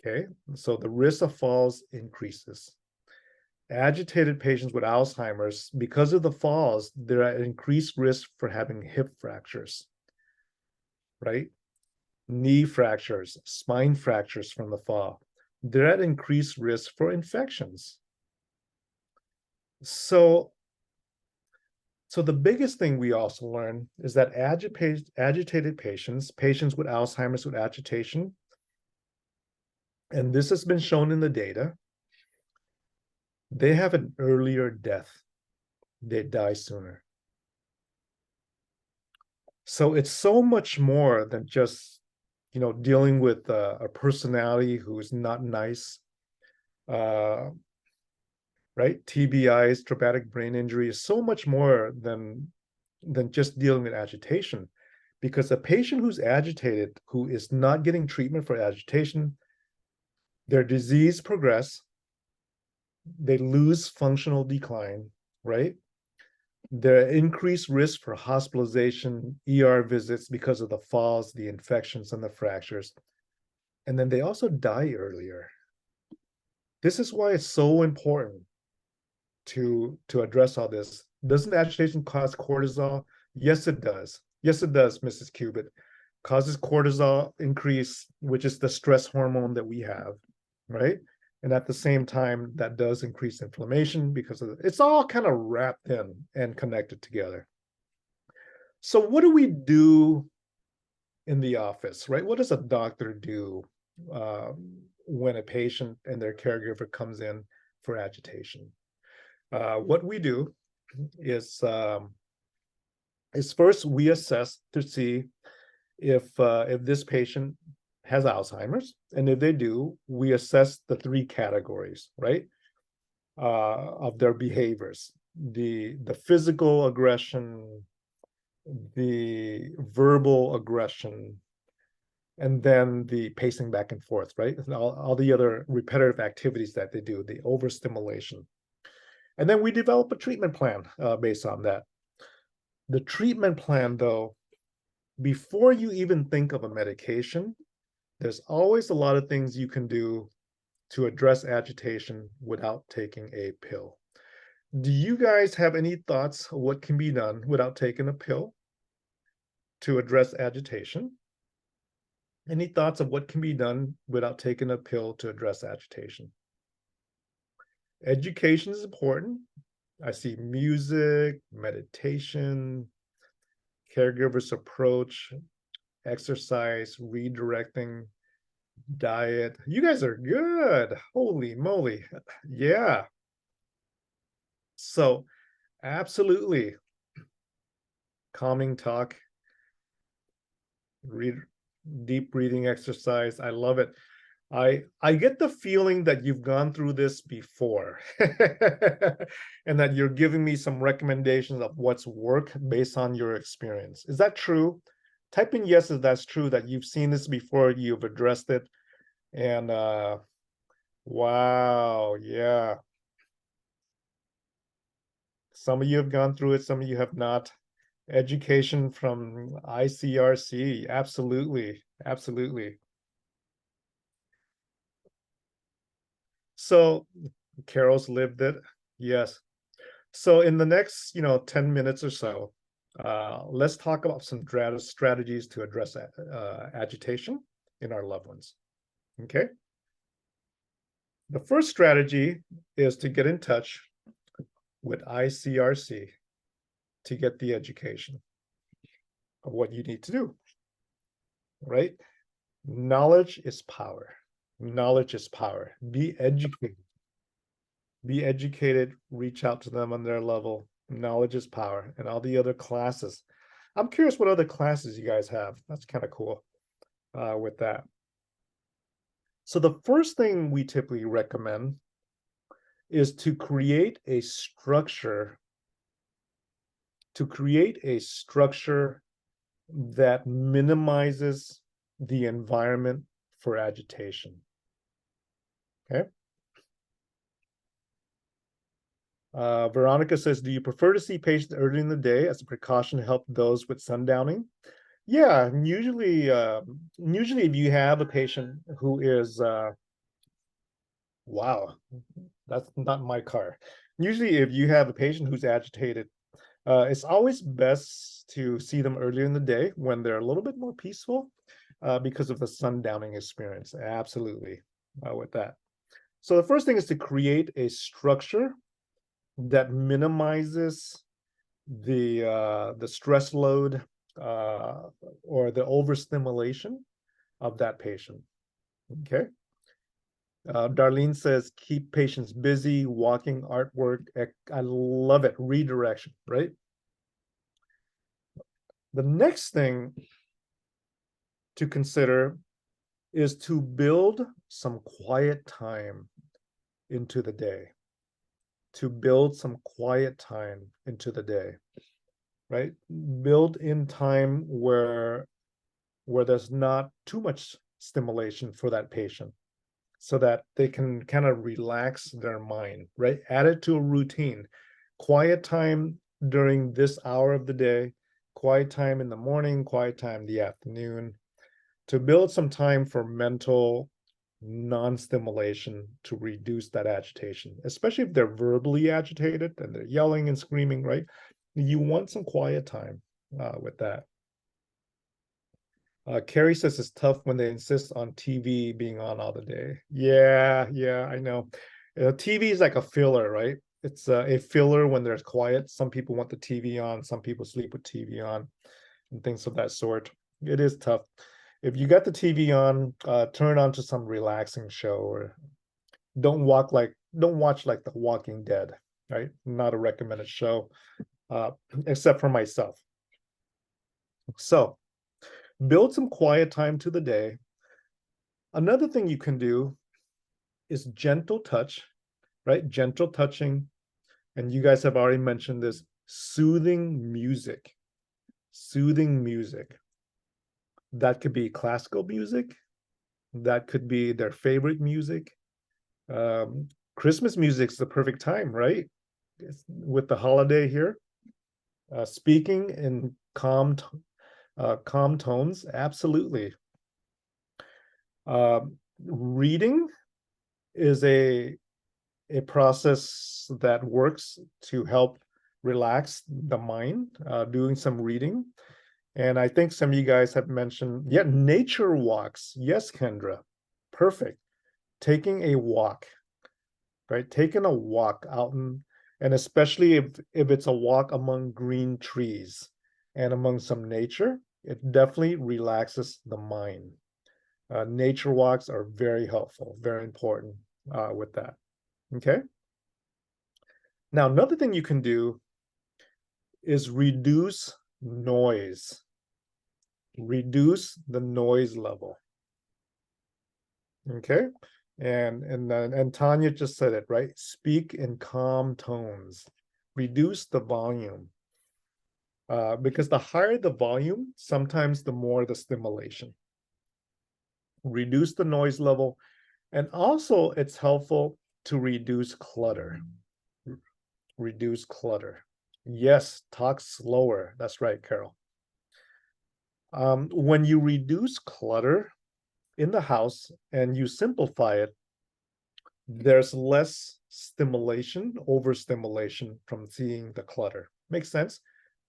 Okay, so the risk of falls increases. Agitated patients with Alzheimer's, because of the falls, they're at increased risk for having hip fractures, right? Knee fractures, spine fractures from the fall. They're at increased risk for infections. So the biggest thing we also learn is that agitated patients with Alzheimer's with agitation, and this has been shown in the data, they have an earlier death. They die sooner. So it's so much more than just, dealing with a personality who is not nice, right? TBIs, traumatic brain injury, is so much more than just dealing with agitation, because a patient who's agitated, who is not getting treatment for agitation, their disease progress, they lose functional decline, right? They're at increased risk for hospitalization, ER visits because of the falls, the infections, and the fractures. And then they also die earlier. This is why it's so important to address all this. Doesn't agitation cause cortisol? Yes, it does. Yes, it does, Mrs. Cubitt. Causes cortisol increase, which is the stress hormone that we have, right? And at the same time, that does increase inflammation because it's all kind of wrapped in and connected together. So what do we do in the office, right? What does a doctor do when a patient and their caregiver comes in for agitation? What we do is first we assess to see if this patient has Alzheimer's, and if they do, we assess the three categories, right, of their behaviors: the physical aggression, the verbal aggression, and then the pacing back and forth, right? And all the other repetitive activities that they do, the overstimulation. And then we develop a treatment plan based on that. The treatment plan, though, before you even think of a medication, there's always a lot of things you can do to address agitation without taking a pill. Do you guys have any thoughts of what can be done without taking a pill to address agitation? Any thoughts of what can be done without taking a pill to address agitation? Education is important. I see music, meditation, caregiver's approach. exercise, redirecting, diet. You guys are good. Holy moly. Yeah. So absolutely. Calming talk, read, deep breathing exercise. I love it. I get the feeling that you've gone through this before and that you're giving me some recommendations of what's work based on your experience. Is that true? Type in yes if that's true, that you've seen this before, you've addressed it. And wow, yeah. Some of you have gone through it, some of you have not. Education from ICRC, absolutely, absolutely. So Carol's lived it, yes. So in the next, 10 minutes or so, let's talk about some strategies to address agitation in our loved ones. Okay. The first strategy is to get in touch with ICRC to get the education of what you need to do, right? Knowledge is power. Knowledge is power. Be educated. Be educated, reach out to them on their level. Knowledge is power, and all the other classes. I'm curious what other classes you guys have. That's kind of cool with that. So the first thing we typically recommend is to create a structure, that minimizes the environment for agitation. Okay. Veronica says, do you prefer to see patients early in the day as a precaution to help those with sundowning? Yeah, usually if you have a patient who is wow, that's not my car. Usually if you have a patient who's agitated, it's always best to see them earlier in the day when they're a little bit more peaceful because of the sundowning experience. Absolutely, with that. So the first thing is to create a structure that minimizes the stress load or the overstimulation of that patient. Okay. Darlene says, keep patients busy, walking, artwork. I love it. Redirection, right? The next thing to consider is to build some quiet time into the day. To build some quiet time into the day, right? Build in time where there's not too much stimulation for that patient so that they can kind of relax their mind, right? Add it to a routine. Quiet time during this hour of the day, quiet time in the morning, quiet time in the afternoon, to build some time for mental non-stimulation to reduce that agitation, especially if they're verbally agitated and they're yelling and screaming, right? You want some quiet time with that. Carrie says it's tough when they insist on TV being on all the day. Yeah, I know. TV is like a filler, right? It's a filler when there's quiet. Some people want the TV on, some people sleep with TV on, and things of that sort. It is tough. If you got the TV on, turn it on to some relaxing show, or don't watch like The Walking Dead, right? Not a recommended show, except for myself. So build some quiet time to the day. Another thing you can do is gentle touch, right? Gentle touching. And you guys have already mentioned this, soothing music. Soothing music. That could be classical music. That could be their favorite music. Christmas music's the perfect time, right? With the holiday here. Speaking in calm tones, absolutely. Reading is a process that works to help relax the mind, doing some reading. And I think some of you guys have mentioned, yeah, nature walks. Yes, Kendra, perfect. Taking a walk, right? Taking a walk out, and especially if it's a walk among green trees and among some nature, It definitely relaxes the mind. Nature walks are very helpful, very important with that. Okay. Now, another thing you can do is reduce noise. Reduce the noise level. Okay. And Tanya just said it, right? Speak in calm tones. Reduce the volume. Because the higher the volume, sometimes the more the stimulation. Reduce the noise level. And also, it's helpful to reduce clutter. Reduce clutter. Yes, talk slower. That's right, Carol. When you reduce clutter in the house and you simplify it, there's less stimulation, overstimulation from seeing the clutter. Makes sense?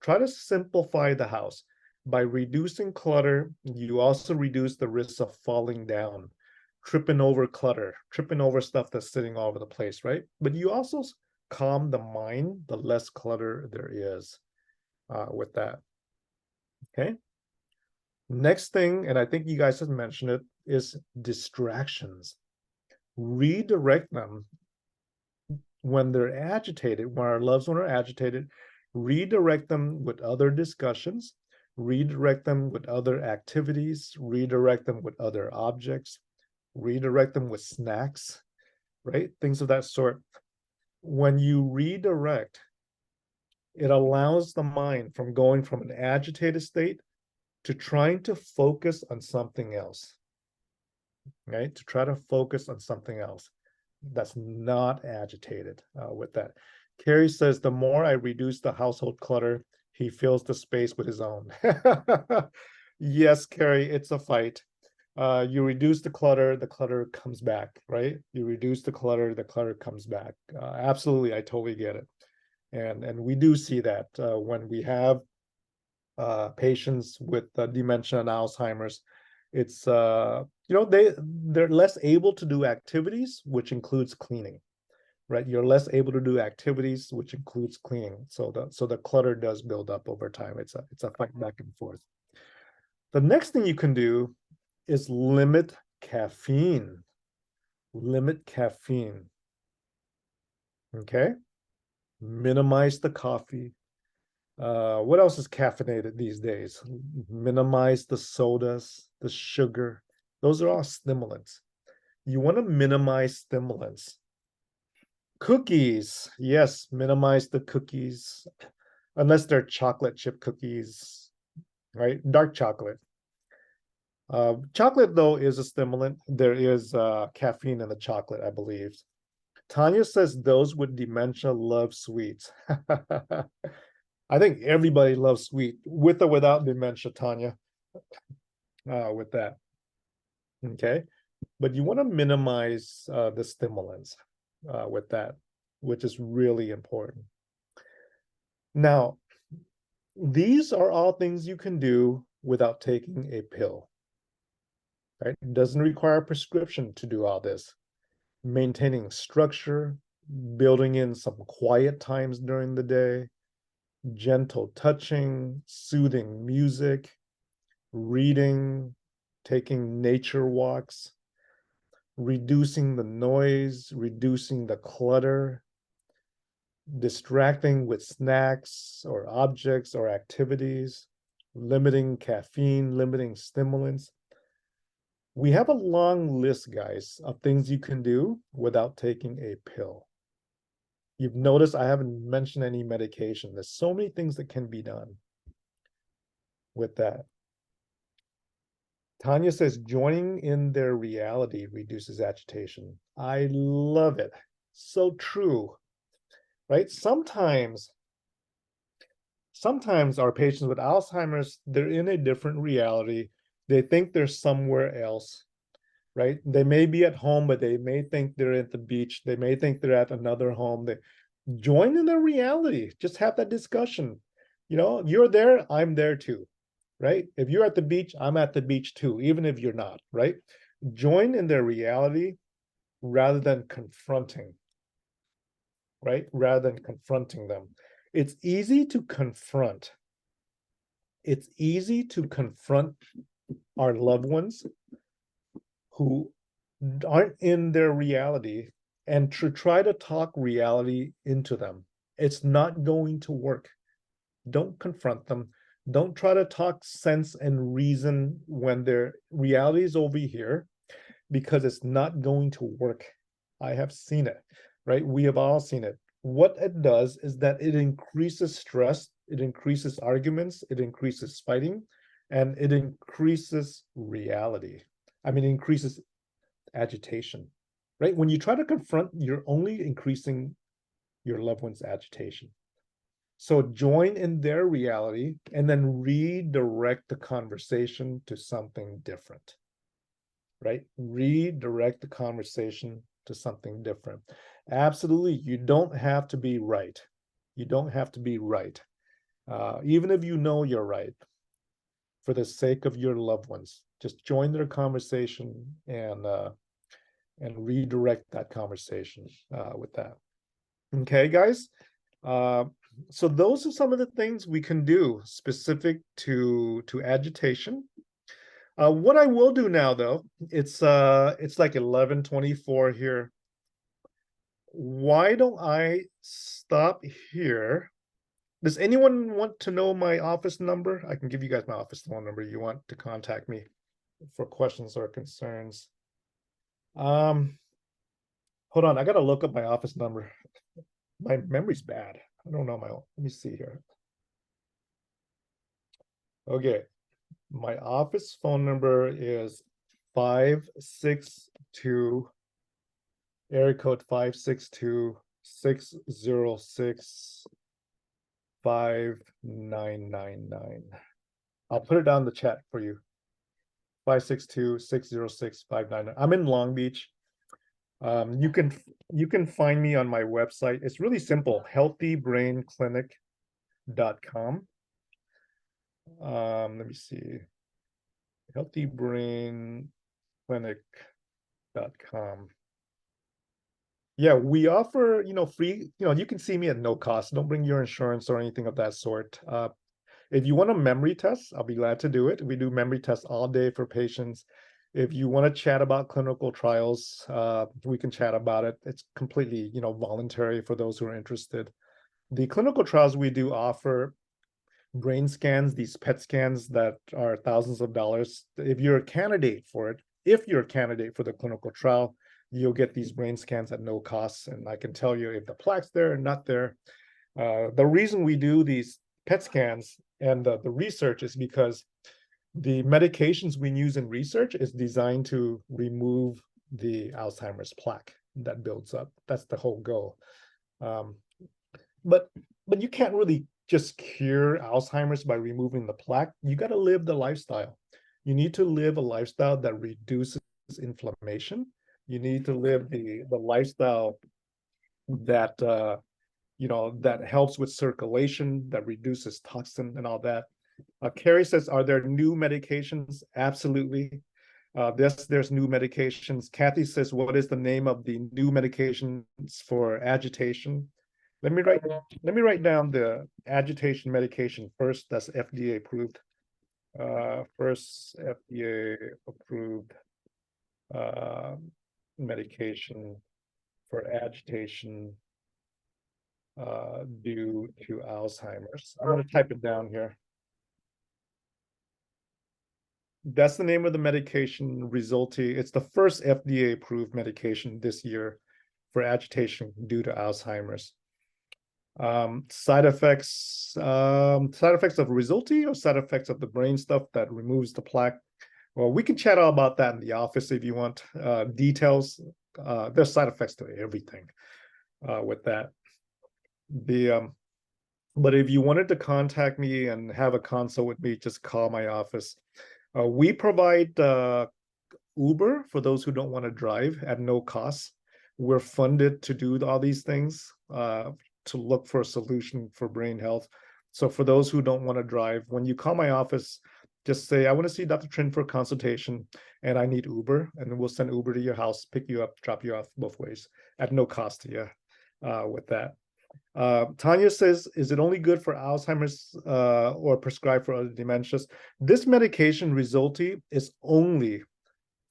Try to simplify the house. By reducing clutter, you also reduce the risk of falling down, tripping over clutter, tripping over stuff that's sitting all over the place, right? But you also calm the mind, the less clutter there is with that. Okay. Next thing, and I think you guys have mentioned it, is distractions. Redirect them when they're agitated, when our loved ones are agitated, redirect them with other discussions, redirect them with other activities, redirect them with other objects, redirect them with snacks, right? Things of that sort. When you redirect, it allows the mind from going from an agitated state to trying to focus on something else, right? To try to focus on something else that's not agitated with that. Carrie says, the more I reduce the household clutter, he fills the space with his own. Yes, Carrie, it's a fight. You reduce the clutter comes back, right? You reduce the clutter comes back. Absolutely, I totally get it. And we do see that when we have patients with dementia and Alzheimer's, it's they're less able to do activities, which includes cleaning, right? You're less able to do activities, which includes cleaning. So the clutter does build up over time. It's a fight back and forth. The next thing you can do is limit caffeine. Limit caffeine. Okay. Minimize the coffee. What else is caffeinated these days? Minimize the sodas, the sugar. Those are all stimulants. You want to minimize stimulants. Cookies, yes, minimize the cookies, unless they're chocolate chip cookies, right? Dark chocolate. Chocolate, though, is a stimulant. There is caffeine in the chocolate, I believe. Tanya says those with dementia love sweets. I think everybody loves sweet, with or without dementia, Tanya, with that. Okay. But you want to minimize the stimulants with that, which is really important. Now, these are all things you can do without taking a pill. Right? It doesn't require a prescription to do all this. Maintaining structure, building in some quiet times during the day, gentle touching, soothing music, reading, taking nature walks, reducing the noise, reducing the clutter, distracting with snacks or objects or activities, limiting caffeine, limiting stimulants. We have a long list, guys, of things you can do without taking a pill. You've noticed I haven't mentioned any medication. There's so many things that can be done with that. Tanya says joining in their reality reduces agitation. I love it. So true, right? Sometimes our patients with Alzheimer's, they're in a different reality. They think they're somewhere else, right? They may be at home, but they may think they're at the beach. They may think they're at another home. They join in their reality. Just have that discussion. You're there, I'm there too, right? If you're at the beach, I'm at the beach too, even if you're not, right? Join in their reality rather than confronting, right? Rather than confronting them. It's easy to confront. it's easy to confront our loved ones who aren't in their reality and to try to talk reality into them. It's not going to work. Don't confront them. Don't try to talk sense and reason when their reality is over here, because it's not going to work. I have seen it, right? We have all seen it. What it does is that it increases stress, it increases arguments, it increases fighting, and it increases reality. I mean, it increases agitation, right? When you try to confront, you're only increasing your loved one's agitation. So join in their reality and then redirect the conversation to something different, right? Redirect the conversation to something different. Absolutely, you don't have to be right. You don't have to be right. Even if you know you're right, for the sake of your loved ones, just join their conversation and redirect that conversation with that. Okay, guys. So those are some of the things we can do specific to agitation. What I will do now, though, it's like 11:24 here. Why don't I stop here? Does anyone want to know my office number? I can give you guys my office phone number. You want to contact me for questions or concerns. Hold on, I gotta look up my office number. My memory's bad. I don't know let me see here. Okay, my office phone number is 562 area code 562-606-5999. I'll put it down in the chat for you. 562-606-5999. I'm in Long Beach. You can find me on my website. It's really simple, healthybrainclinic.com. Let me see. healthybrainclinic.com. Yeah, we offer, free, you can see me at no cost. Don't bring your insurance or anything of that sort. If you want a memory test, I'll be glad to do it. We do memory tests all day for patients. If you want to chat about clinical trials, we can chat about it. It's completely, voluntary for those who are interested. The clinical trials we do offer brain scans, these PET scans that are thousands of dollars. If you're a candidate for it, if you're a candidate for the clinical trial, you'll get these brain scans at no cost. And I can tell you if the plaque's there or not there. The reason we do these PET scans and the research is because the medications we use in research is designed to remove the Alzheimer's plaque that builds up. That's the whole goal. But you can't really just cure Alzheimer's by removing the plaque. You got to live the lifestyle. You need to live a lifestyle that reduces inflammation. You need to live the lifestyle that that helps with circulation, that reduces toxin and all that. Carrie says, are there new medications? Absolutely. There's new medications. Kathy says, what is the name of the new medications for agitation? Let me write down the agitation medication first. That's FDA approved. First FDA approved medication for agitation due to Alzheimer's. I'm going to type it down here. That's the name of the medication, Resulti. It's the first FDA approved medication this year for agitation due to Alzheimer's. Side effects of Resulti or side effects of the brain stuff that removes the plaque. Well, we can chat all about that in the office if you want details. There's side effects to everything with that. But if you wanted to contact me and have a consult with me, just call my office. We provide Uber for those who don't want to drive at no cost. We're funded to do all these things, to look for a solution for brain health. So for those who don't want to drive, when you call my office, just say, I want to see Dr. Trinh for a consultation and I need Uber, and we'll send Uber to your house, pick you up, drop you off both ways at no cost to you with that. Tanya says, is it only good for Alzheimer's or prescribed for other dementias? This medication, Resulti, is only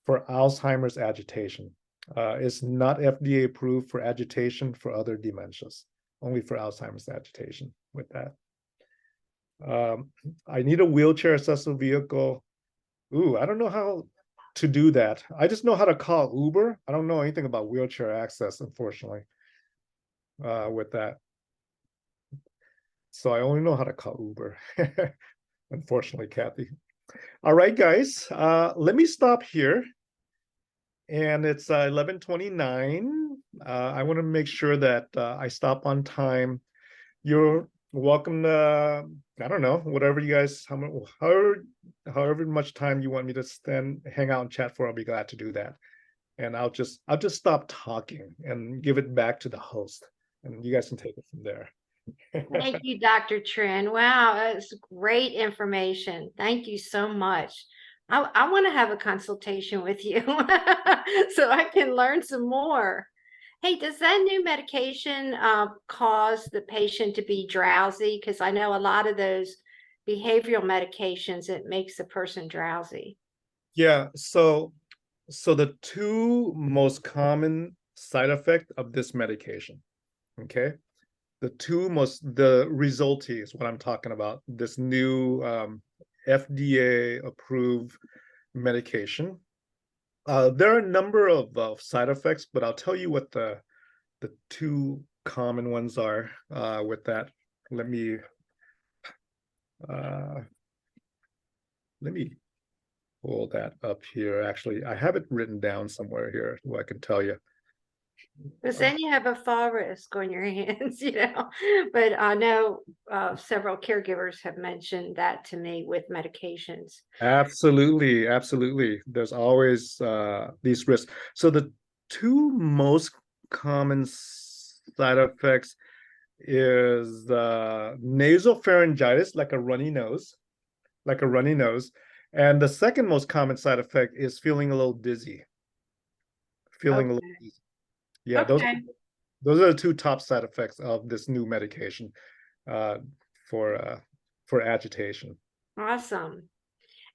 for Alzheimer's agitation. It's not FDA approved for agitation for other dementias, only for Alzheimer's agitation with that. I need a wheelchair accessible vehicle. Ooh, I don't know how to do that. I just know how to call Uber. I don't know anything about wheelchair access, unfortunately, with that. So I only know how to call Uber. Unfortunately, Kathy. All right, guys, let me stop here. And it's 11:29. I want to make sure that I stop on time. You're welcome to, I don't know, whatever you guys, however much time you want me to hang out and chat for, I'll be glad to do that. And I'll just stop talking and give it back to the host, and you guys can take it from there. Thank you, Dr. Trinh. Wow, that's great information. Thank you so much. I want to have a consultation with you so I can learn some more. Hey, does that new medication cause the patient to be drowsy? Because I know a lot of those behavioral medications, it makes the person drowsy. Yeah, so the two most common side effects of this medication, okay? The Resulti is what I'm talking about, this new FDA approved medication. There are a number of side effects, but I'll tell you what the two common ones are with that. Let me pull that up here. Actually, I have it written down somewhere here so I can tell you. Because then you have a fall risk on your hands, But I know several caregivers have mentioned that to me with medications. Absolutely, absolutely. There's always these risks. So the two most common side effects is nasopharyngitis, like a runny nose, and the second most common side effect is feeling a little dizzy. Feeling a little Okay. dizzy. Yeah, Okay. those are the two top side effects of this new medication uh, for agitation. Awesome.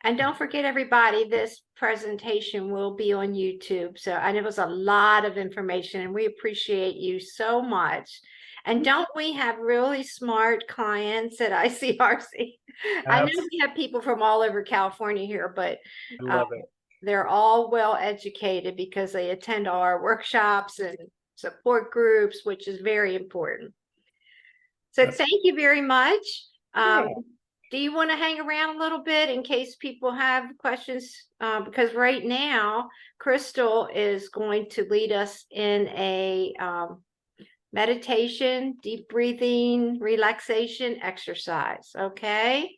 And don't forget, everybody, this presentation will be on YouTube. So I know it was a lot of information, and we appreciate you so much. And don't we have really smart clients at ICRC? I know we have people from all over California here, but I love it. they're all well educated because they attend all our workshops and support groups, which is very important. So thank you very much. Do you want to hang around a little bit in case people have questions? Because right now, Crystal is going to lead us in a meditation, deep breathing, relaxation exercise. Okay.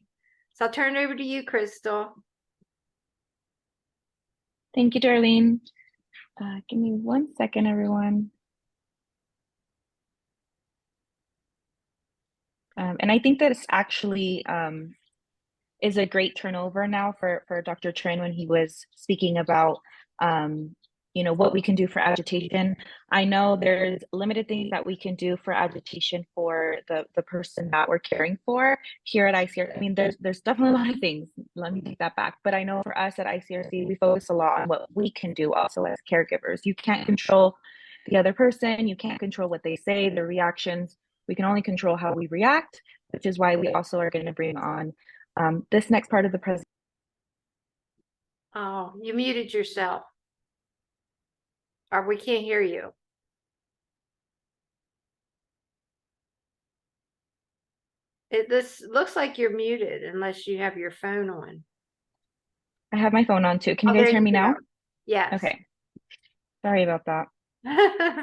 So I'll turn it over to you, Crystal. Thank you, Darlene. Give me 1 second, everyone. And I think that it's actually is a great turnover now for Dr. Trinh when he was speaking about what we can do for agitation. I know there's limited things that we can do for agitation for the person that we're caring for here at ICRC. I mean, there's definitely a lot of things. Let me take that back. But I know for us at ICRC, we focus a lot on what we can do also as caregivers. You can't control the other person. You can't control what they say, their reactions. We can only control how we react, which is why we also are going to bring on this next part of the presentation. Oh, you muted yourself. Or we can't hear you. This looks like you're muted unless you have your phone on. I have my phone on too. Can you guys hear me now? Yes. Okay. Sorry about that.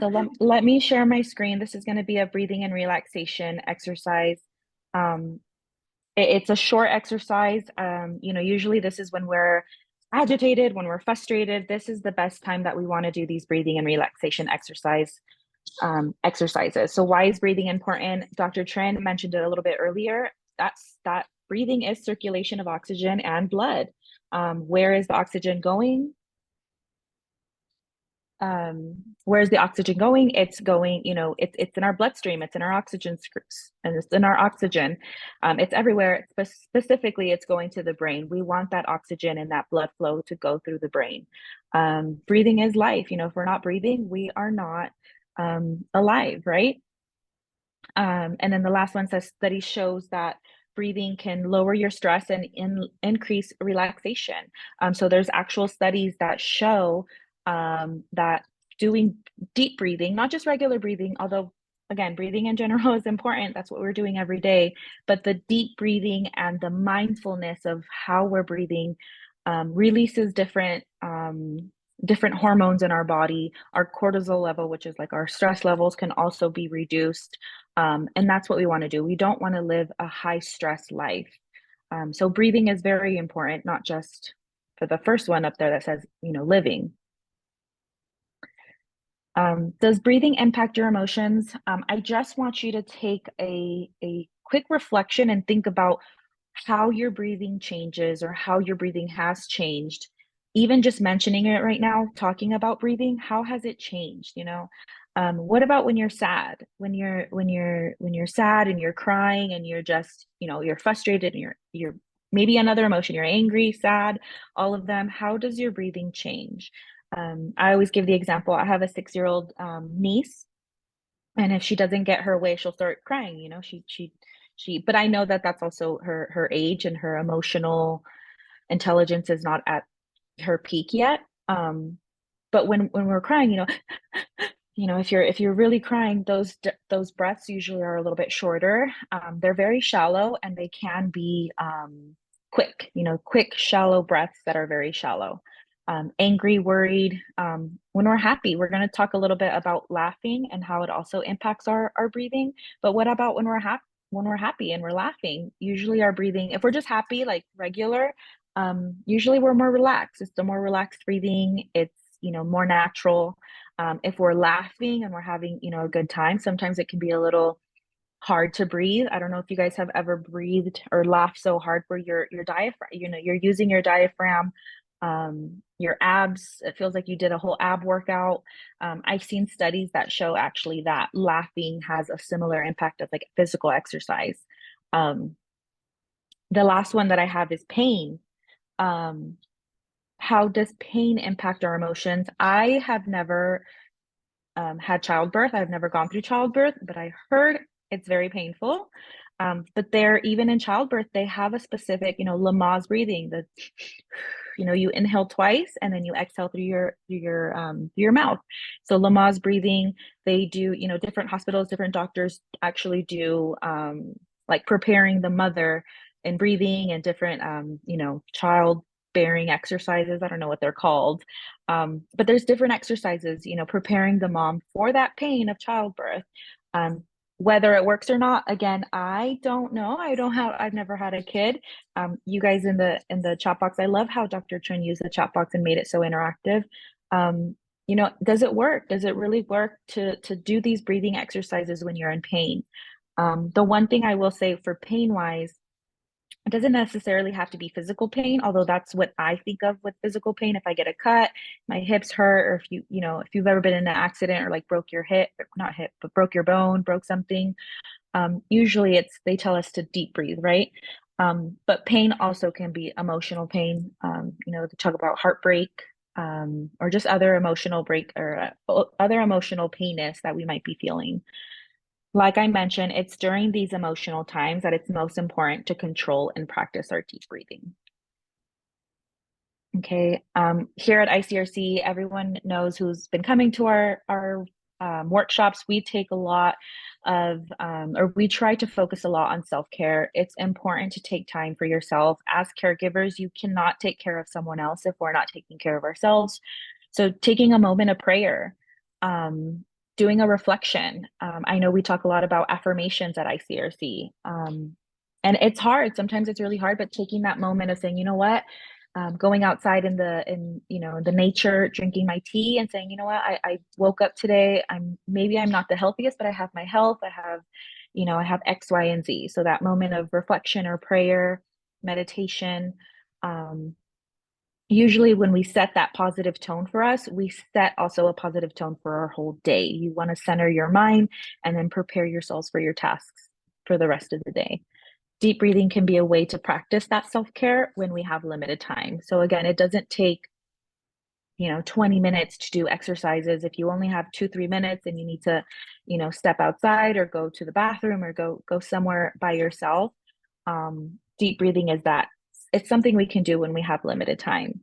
So let me share my screen. This is going to be a breathing and relaxation exercise. It's a short exercise. Usually this is when we're agitated, when we're frustrated. This is the best time that we want to do these breathing and relaxation exercises. So why is breathing important? Dr. Trinh mentioned it a little bit earlier. That breathing is circulation of oxygen and blood. Where is the oxygen going? where's the oxygen going? It's going, it's in our bloodstream, it's in our oxygen, and it's in our oxygen. It's everywhere. Specifically, it's going to the brain. We want that oxygen and that blood flow to go through the brain. Breathing is life. If we're not breathing, we are not alive, right? And then the last one says study shows that breathing can lower your stress and increase relaxation. So there's actual studies that show that doing deep breathing, not just regular breathing, although again, breathing in general is important. That's what we're doing every day. But the deep breathing and the mindfulness of how we're breathing releases different hormones in our body. Our cortisol level, which is like our stress levels, can also be reduced. And that's what we want to do. We don't want to live a high stress life. So breathing is very important, not just for the first one up there that says, living. Does breathing impact your emotions? I just want you to take a quick reflection and think about how your breathing changes or how your breathing has changed. Even just mentioning it right now, talking about breathing, how has it changed? What about when you're sad? When you're sad and you're crying and you're just, you're frustrated and you're maybe another emotion, you're angry, sad, all of them. How does your breathing change? I always give the example. I have a 6-year-old niece, and if she doesn't get her way, she'll start crying. But I know that that's also her age, and her emotional intelligence is not at her peak yet. But when we're crying, if you're really crying, those breaths usually are a little bit shorter. They're very shallow, and they can be quick, shallow breaths that are very shallow. Angry, worried. When we're happy, we're going to talk a little bit about laughing and how it also impacts our breathing. But what about when we're happy and we're laughing? Usually our breathing, if we're just happy, like regular, usually we're more relaxed. It's the more relaxed breathing. It's, more natural. If we're laughing and we're having, a good time, sometimes it can be a little hard to breathe. I don't know if you guys have ever breathed or laughed so hard where your diaphragm, you're using your diaphragm, your abs, it feels like you did a whole ab workout. I've seen studies that show actually that laughing has a similar impact of like physical exercise. The last one that I have is pain. How does pain impact our emotions? I have never had childbirth. I've never gone through childbirth, but I heard it's very painful. But even in childbirth, they have a specific, Lamaze breathing. You inhale twice and then you exhale through your mouth. So Lamaze breathing, they do, different hospitals, different doctors actually do like preparing the mother and breathing and different, childbearing exercises. I don't know what they're called. But there's different exercises, preparing the mom for that pain of childbirth. Whether it works or not, again, I don't know. I've never had a kid. You guys in the chat box, I love how Dr. Trinh used the chat box and made it so interactive. Does it work? Does it really work to do these breathing exercises when you're in pain? The one thing I will say for pain wise, it doesn't necessarily have to be physical pain, although that's what I think of with physical pain. If I get a cut, my hips hurt, or if you've ever been in an accident or like broke your hip, not hip, but broke your bone, broke something, usually they tell us to deep breathe, right? But pain also can be emotional pain. They talk about heartbreak, or just other emotional break or other emotional painness that we might be feeling. Like I mentioned, it's during these emotional times that it's most important to control and practice our deep breathing. Okay, here at ICRC, everyone knows who's been coming to our workshops. We take a lot of, or we try to focus a lot on self-care. It's important to take time for yourself. As caregivers, you cannot take care of someone else if we're not taking care of ourselves. So taking a moment of prayer, doing a reflection. I know we talk a lot about affirmations at ICRC, and it's hard. Sometimes it's really hard, but taking that moment of saying, you know what, going outside in the nature, drinking my tea and saying, you know what, I woke up today. I'm not the healthiest, but I have my health. I have X, Y, and Z. So that moment of reflection or prayer, meditation, usually when we set that positive tone for us, we set also a positive tone for our whole day. You want to center your mind and then prepare yourselves for your tasks for the rest of the day. Deep breathing can be a way to practice that self-care when we have limited time. So again, it doesn't take 20 minutes to do exercises. If you only have 2-3 minutes and you need to step outside or go to the bathroom or go somewhere by yourself, deep breathing is that. It's something we can do when we have limited time,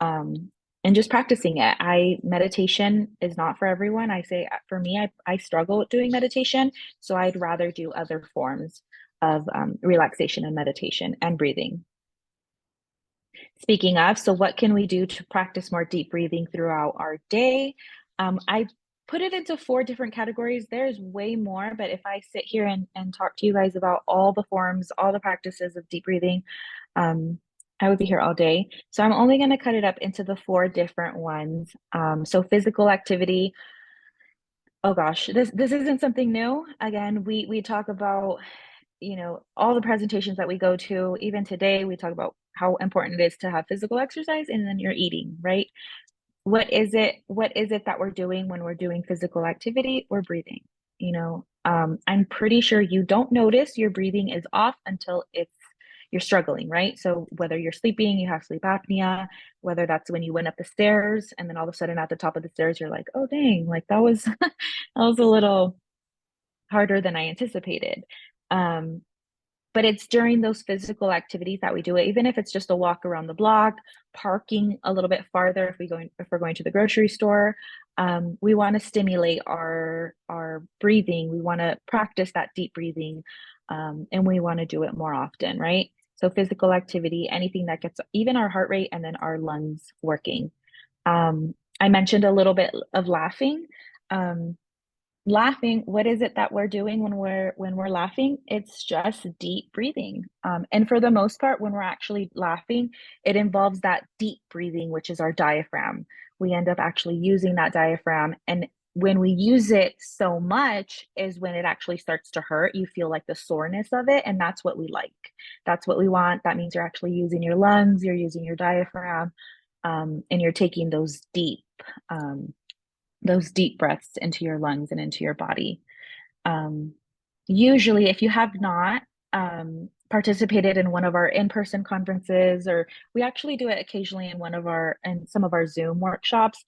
and just practicing it. Meditation is not for everyone. I say for me, I struggle with doing meditation, so I'd rather do other forms of relaxation and meditation and breathing. Speaking of, so what can we do to practice more deep breathing throughout our day? I put it into 4 different categories. There's way more, but if I sit here and talk to you guys about all the forms, all the practices of deep breathing, I would be here all day. So I'm only going to cut it up into the 4 different ones. So physical activity. Oh gosh, this isn't something new. Again, we talk about all the presentations that we go to. Even today, we talk about how important it is to have physical exercise, and then you're eating, right? What is it that we're doing when we're doing physical activity? We're breathing. I'm pretty sure you don't notice your breathing is off until you're struggling, right? So whether you're sleeping, you have sleep apnea, whether that's when you went up the stairs and then all of a sudden at the top of the stairs, you're like, oh dang, like that was that was a little harder than I anticipated. But it's during those physical activities that we do it, even if it's just a walk around the block, parking a little bit farther if we're going to the grocery store. We want to stimulate our breathing. We want to practice that deep breathing, and we want to do it more often, right? So physical activity, anything that gets even our heart rate and then our lungs working. I mentioned a little bit of laughing. Laughing, what is it that we're doing when we're laughing? It's just deep breathing, and for the most part, when we're actually laughing, it involves that deep breathing, which is our diaphragm. We end up actually using that diaphragm, and when we use it so much is when it actually starts to hurt. You feel like the soreness of it, and that's what we like. That's what we want. That means you're actually using your lungs, you're using your diaphragm, and you're taking um, those deep breaths into your lungs and into your body. Usually, if you have not participated in one of our in-person conferences, or we actually do it occasionally in some of our Zoom workshops,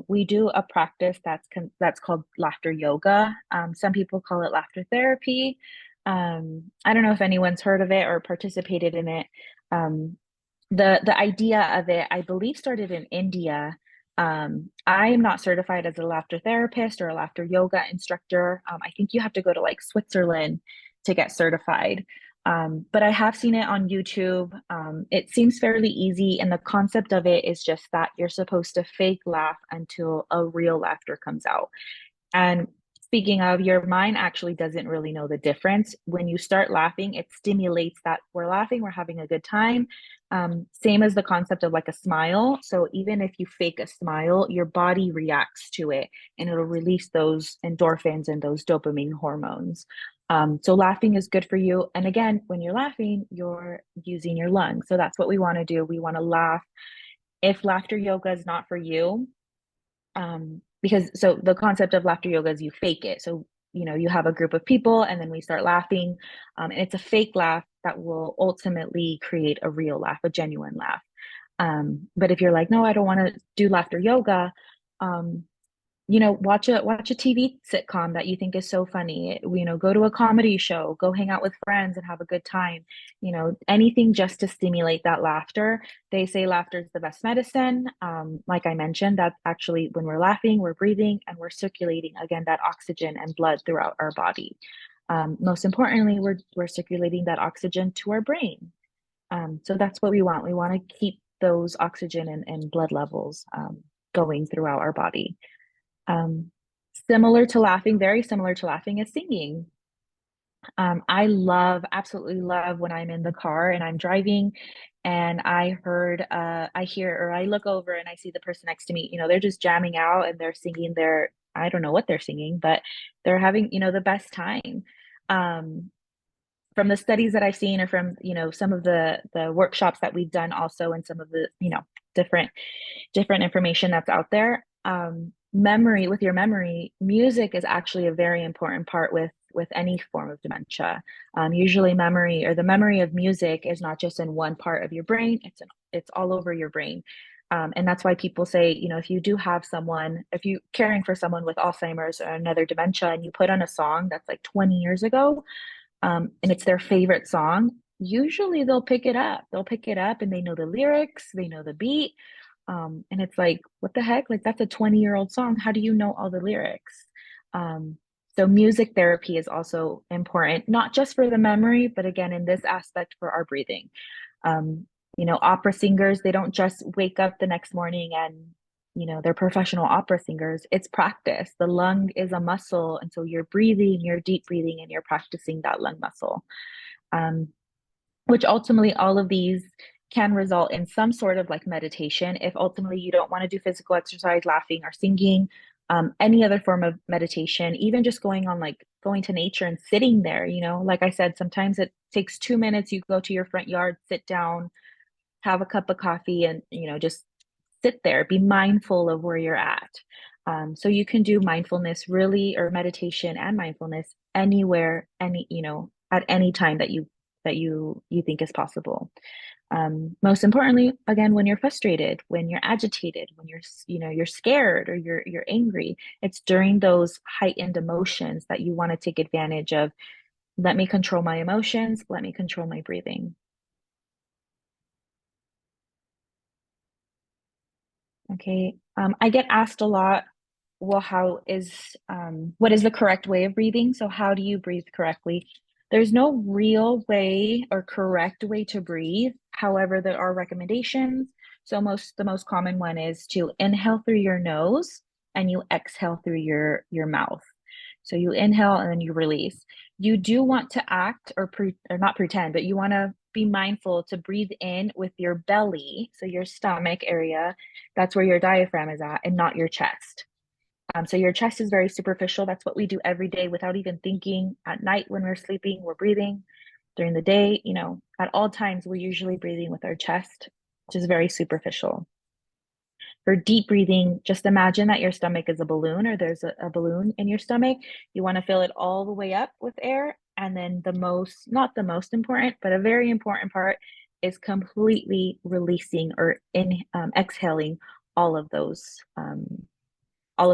we do a practice that's called laughter yoga. Some people call it laughter therapy. I don't know if anyone's heard of it or participated in it. The idea of it, I believe, started in India. I am not certified as a laughter therapist or a laughter yoga instructor. I think you have to go to like Switzerland to get certified. But I have seen it on YouTube. It seems fairly easy, and the concept of it is just that you're supposed to fake laugh until a real laughter comes out. And speaking of, your mind actually doesn't really know the difference. When you start laughing, it stimulates that we're laughing, we're having a good time. Same as the concept of like a smile. So even if you fake a smile, your body reacts to it and it'll release those endorphins and those dopamine hormones. So laughing is good for you. And again, when you're laughing, you're using your lungs. So that's what we want to do. We want to laugh. If laughter yoga is not for you, because so the concept of laughter yoga is you fake it. So you have a group of people and then we start laughing, and it's a fake laugh that will ultimately create a real laugh, a genuine laugh. But if you're like, no, I don't want to do laughter yoga, watch a TV sitcom that you think is so funny. Go to a comedy show, go hang out with friends and have a good time. Anything just to stimulate that laughter. They say laughter is the best medicine. Like I mentioned, that actually when we're laughing, we're breathing and we're circulating again that oxygen and blood throughout our body. Most importantly, we're circulating that oxygen to our brain. So that's what we want. We want to keep those oxygen and blood levels going throughout our body. Similar to laughing, very similar to laughing is singing. I absolutely love when I'm in the car and I'm driving and I hear, or I look over and I see the person next to me, they're just jamming out and they're singing I don't know what they're singing, but they're having, the best time. From the studies that I've seen or from, some of the workshops that we've done also and some of the, different information that's out there. Memory, with your memory, music is actually a very important part with any form of dementia. Usually memory, or the memory of music, is not just in one part of your brain, it's all over your brain. And that's why people say, you know, if you do have someone, if you're caring for someone with Alzheimer's or another dementia, and you put on a song that's like 20 years ago, and it's their favorite song, usually they'll pick it up. They'll pick it up and they know the lyrics, they know the beat. And it's like, what the heck? Like, that's a 20-year-old song. How do you know all the lyrics? So music therapy is also important, not just for the memory, but again, in this aspect, for our breathing. You know, opera singers, they don't just wake up the next morning and, you know, they're professional opera singers. It's practice. The lung is a muscle. And so you're breathing, you're deep breathing, and you're practicing that lung muscle. Which ultimately, all of these can result in some sort of like meditation. If ultimately you don't want to do physical exercise, laughing or singing, any other form of meditation, even just going to nature and sitting there, you know, like I said, sometimes it takes 2 minutes. You go to your front yard, sit down, have a cup of coffee, and, you know, just sit there, be mindful of where you're at. So you can do mindfulness really, or meditation and mindfulness, anywhere, you know, at any time that you think is possible. Most importantly, again, when you're frustrated, when you're agitated, when you're scared, or you're angry, it's during those heightened emotions that you want to take advantage of. Let me control my emotions. Let me control my breathing. Okay. I get asked a lot, well, what is the correct way of breathing? So how do you breathe correctly? There's no real way or correct way to breathe. However, there are recommendations. So the most common one is to inhale through your nose and you exhale through your mouth. So you inhale and then you release. You do want to act or not pretend, but you want to be mindful to breathe in with your belly, so your stomach area. That's where your diaphragm is at, and not your chest. So your chest is very superficial. That's what we do every day without even thinking. At night when we're sleeping, we're breathing. During the day, you know, at all times, we're usually breathing with our chest, which is very superficial. For deep breathing, just imagine that your stomach is a balloon, or there's a balloon in your stomach. You want to fill it all the way up with air. And then not the most important, but a very important part, is completely releasing or exhaling all of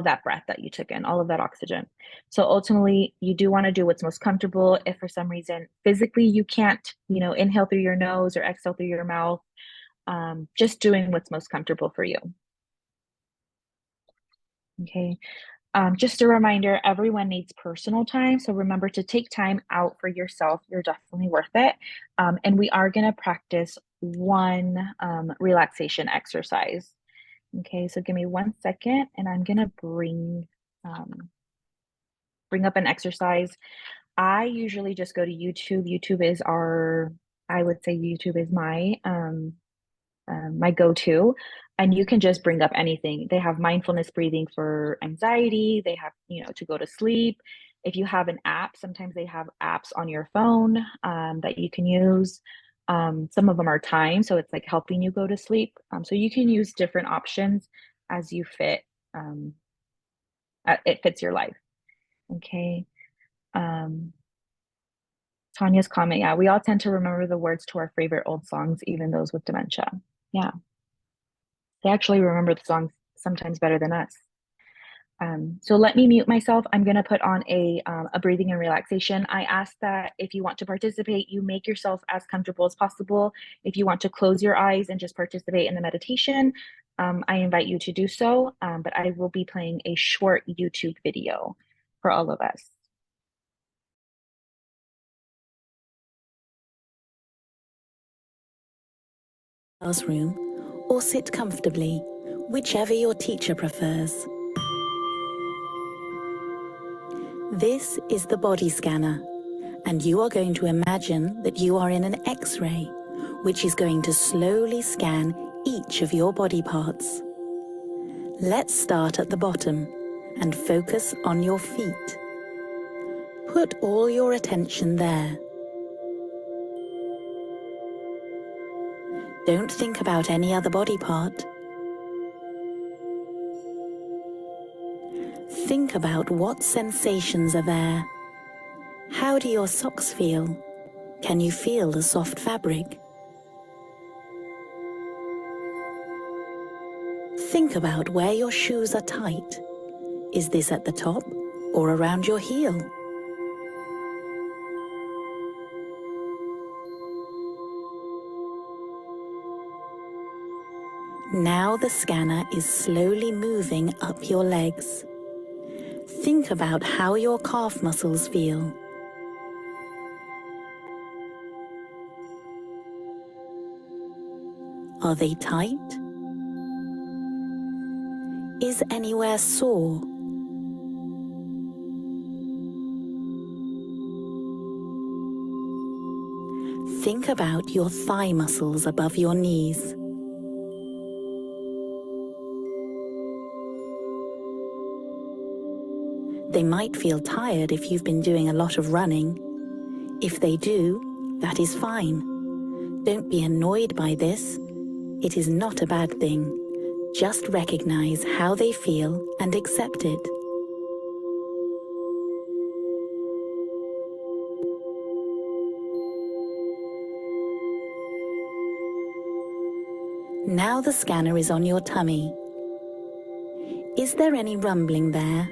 that breath that you took in, all of that oxygen. So ultimately, you do want to do what's most comfortable. If for some reason physically you can't, you know, inhale through your nose or exhale through your mouth, just doing what's most comfortable for you. Okay. Just a reminder, everyone needs personal time. So remember to take time out for yourself. You're definitely worth it. And we are going to practice one relaxation exercise. Okay, so give me 1 second and I'm going to bring up an exercise. I usually just go to YouTube. I would say YouTube is my my go-to, and you can just bring up anything. They have mindfulness breathing for anxiety. They have, you know, to go to sleep. If you have an app, sometimes they have apps on your phone that you can use. Some of them are timed, so it's like helping you go to sleep. So you can use different options as you fit. It fits your life. Okay. Tanya's comment, yeah, we all tend to remember the words to our favorite old songs, even those with dementia. Yeah. They actually remember the songs sometimes better than us. So let me mute myself. I'm going to put on a breathing and relaxation. I ask that if you want to participate, you make yourself as comfortable as possible. If you want to close your eyes and just participate in the meditation, I invite you to do so. But I will be playing a short YouTube video for all of us. Classroom, or sit comfortably, whichever your teacher prefers. This is the body scanner, and you are going to imagine that you are in an X-ray, which is going to slowly scan each of your body parts. Let's start at the bottom and focus on your feet. Put all your attention there. Don't think about any other body part. Think about what sensations are there. How do your socks feel? Can you feel the soft fabric? Think about where your shoes are tight. Is this at the top or around your heel? Now the scanner is slowly moving up your legs. Think about how your calf muscles feel. Are they tight? Is anywhere sore? Think about your thigh muscles above your knees. They might feel tired if you've been doing a lot of running. If they do, that is fine. Don't be annoyed by this. It is not a bad thing. Just recognize how they feel and accept it. Now the scanner is on your tummy. Is there any rumbling there?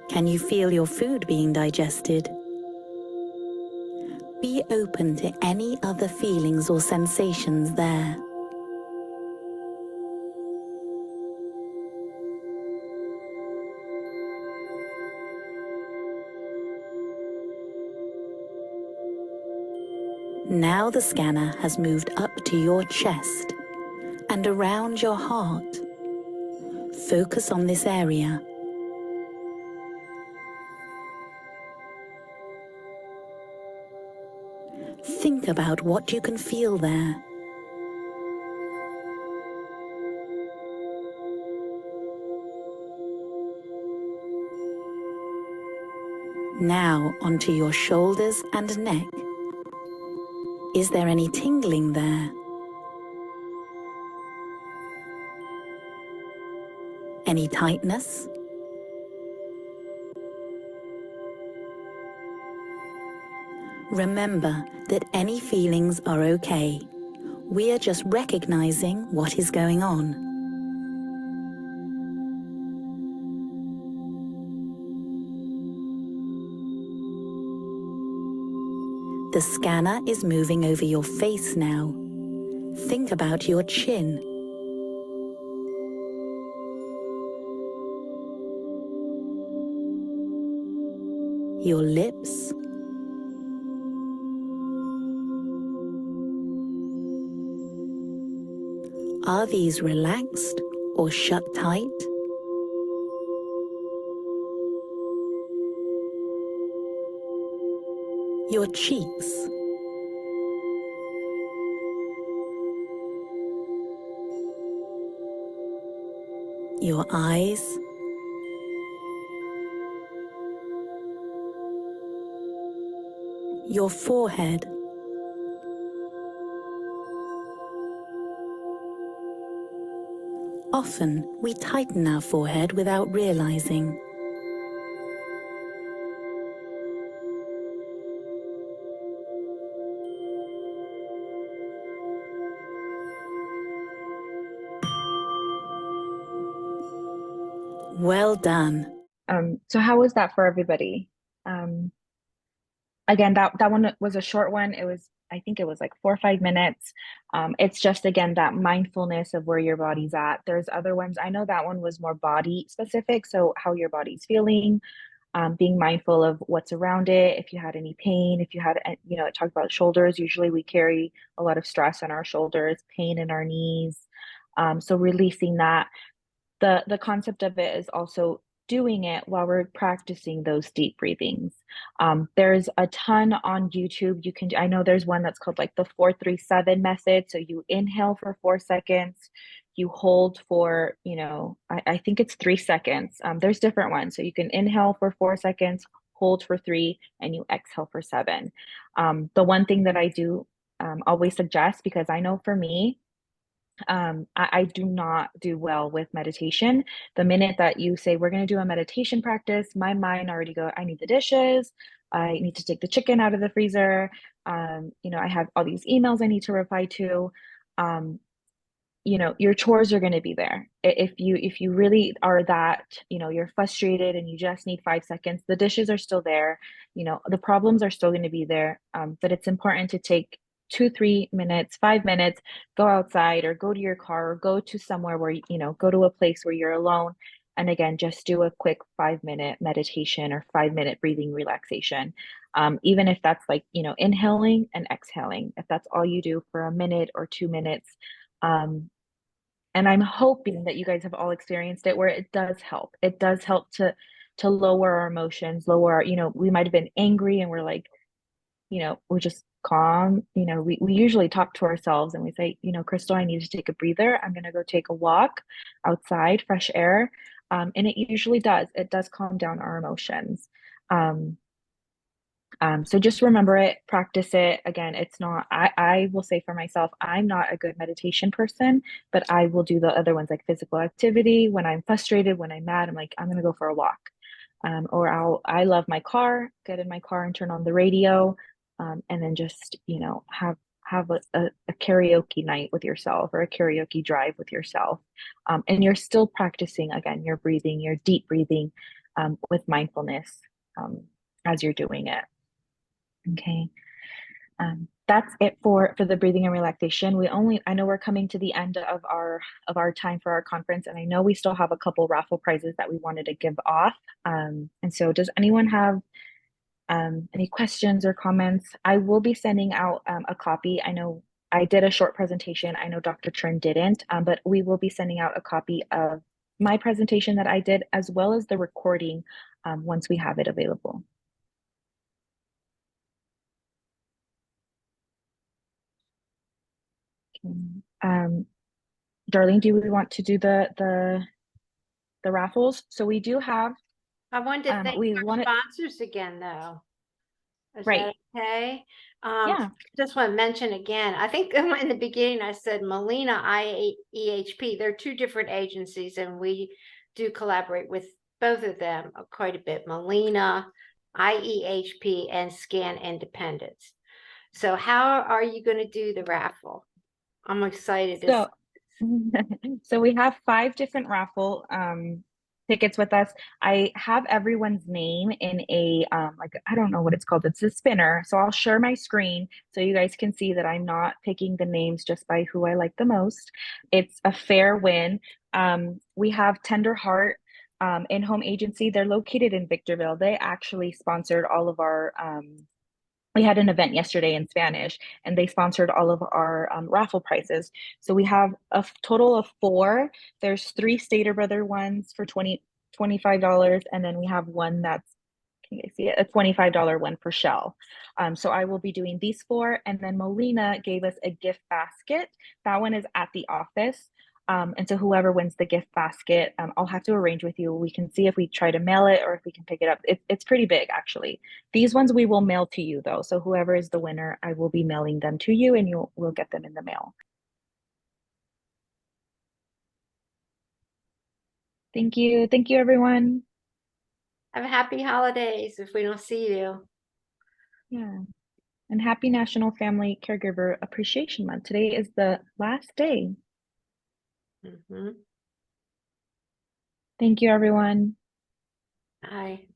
Can you feel your food being digested? Be open to any other feelings or sensations there. Now the scanner has moved up to your chest and around your heart. Focus on this area. Think about what you can feel there. Now onto your shoulders and neck. Is there any tingling there? Any tightness? Remember that any feelings are okay. We are just recognizing what is going on. The scanner is moving over your face now. Think about your chin. Your lips. Are these relaxed or shut tight? Your cheeks. Your eyes. Your forehead. Often, we tighten our forehead without realizing. Well done. So how was that for everybody? Again, that one was a short one. I think it was like 4 or 5 minutes. It's just, again, that mindfulness of where your body's at. There's other ones. I know that one was more body specific. So how your body's feeling, being mindful of what's around it. If you had any pain, if you had, it talked about shoulders. Usually we carry a lot of stress on our shoulders, pain in our knees. So releasing that. The concept of it is also doing it while we're practicing those deep breathings. There's a ton on YouTube. I know there's one that's called like the 4-3-7 method. So you inhale for 4 seconds, you hold for, I think it's 3 seconds. There's different ones. So you can inhale for 4 seconds, hold for 3, and you exhale for 7. The one thing that I do always suggest, because I know for me, I do not do well with meditation. The minute that you say we're going to do a meditation practice, my mind already go, I need the dishes. I need to take the chicken out of the freezer. You know, I have all these emails I need to reply to. You know, your chores are going to be there. If you really are that, you know, you're frustrated and you just need 5 seconds, the dishes are still there. You know, the problems are still going to be there. But it's important to take 2, 3 minutes, 5 minutes, go outside or go to your car or go to somewhere where, you know, go to a place where you're alone. And again, just do a quick 5 minute meditation or 5 minute breathing relaxation. Even if that's like, you know, inhaling and exhaling, if that's all you do for a minute or 2 minutes. And I'm hoping that you guys have all experienced it where it does help. It does help to lower our emotions, lower our, you know, we might have been angry and we're like, you know, we're just calm. You know, we usually talk to ourselves and we say, you know, Crystal, I need to take a breather. I'm gonna go take a walk outside, fresh air. And it usually does. It does calm down our emotions. So just remember it, practice it. Again, it's not, I will say for myself, I'm not a good meditation person, but I will do the other ones like physical activity. When I'm frustrated, when I'm mad, I'm like, I'm going to go for a walk. Or I love my car, get in my car and turn on the radio. And then just, you know, have a karaoke night with yourself or a karaoke drive with yourself. And you're still practicing, again, your breathing, your deep breathing with mindfulness as you're doing it. Okay. That's it for the breathing and relaxation. I know we're coming to the end of our time for our conference, and I know we still have a couple raffle prizes that we wanted to give off. And so does anyone have any questions or comments? I will be sending out a copy. I know I did a short presentation. I know Dr. Trinh didn't, but we will be sending out a copy of my presentation that I did, as well as the recording once we have it available. Darlene, do we want to do the raffles? So we do have, I wanted to thank we our want it, sponsors again, though. Is right? that okay? Yeah. Just want to mention again, I think in the beginning I said Molina IEHP. They're two different agencies, and we do collaborate with both of them quite a bit. Molina IEHP and Scan Independence. So how are you going to do the raffle? I'm excited to So, so we have 5 different raffle tickets with us. I have everyone's name in a like, I don't know what it's called. It's a spinner. So I'll share my screen so you guys can see that I'm not picking the names just by who I like the most. It's a fair win. We have Tender Heart in-home agency. They're located in Victorville. They actually sponsored all of our we had an event yesterday in Spanish, and they sponsored all of our raffle prizes. So we have a total of 4. There's 3 Stater Brother ones for $25, and then we have one that's, can you see it? A $25 one for Shell. So I will be doing these 4, and then Molina gave us a gift basket. That one is at the office. And so whoever wins the gift basket, I'll have to arrange with you. We can see if we try to mail it or if we can pick it up. It's pretty big, actually. These ones we will mail to you, though. So whoever is the winner, I will be mailing them to you, and we'll get them in the mail. Thank you. Thank you, everyone. have a happy holidays if we don't see you. Yeah. And happy National Family Caregiver Appreciation Month. Today is the last day. Mm-hmm. Thank you, everyone. Bye.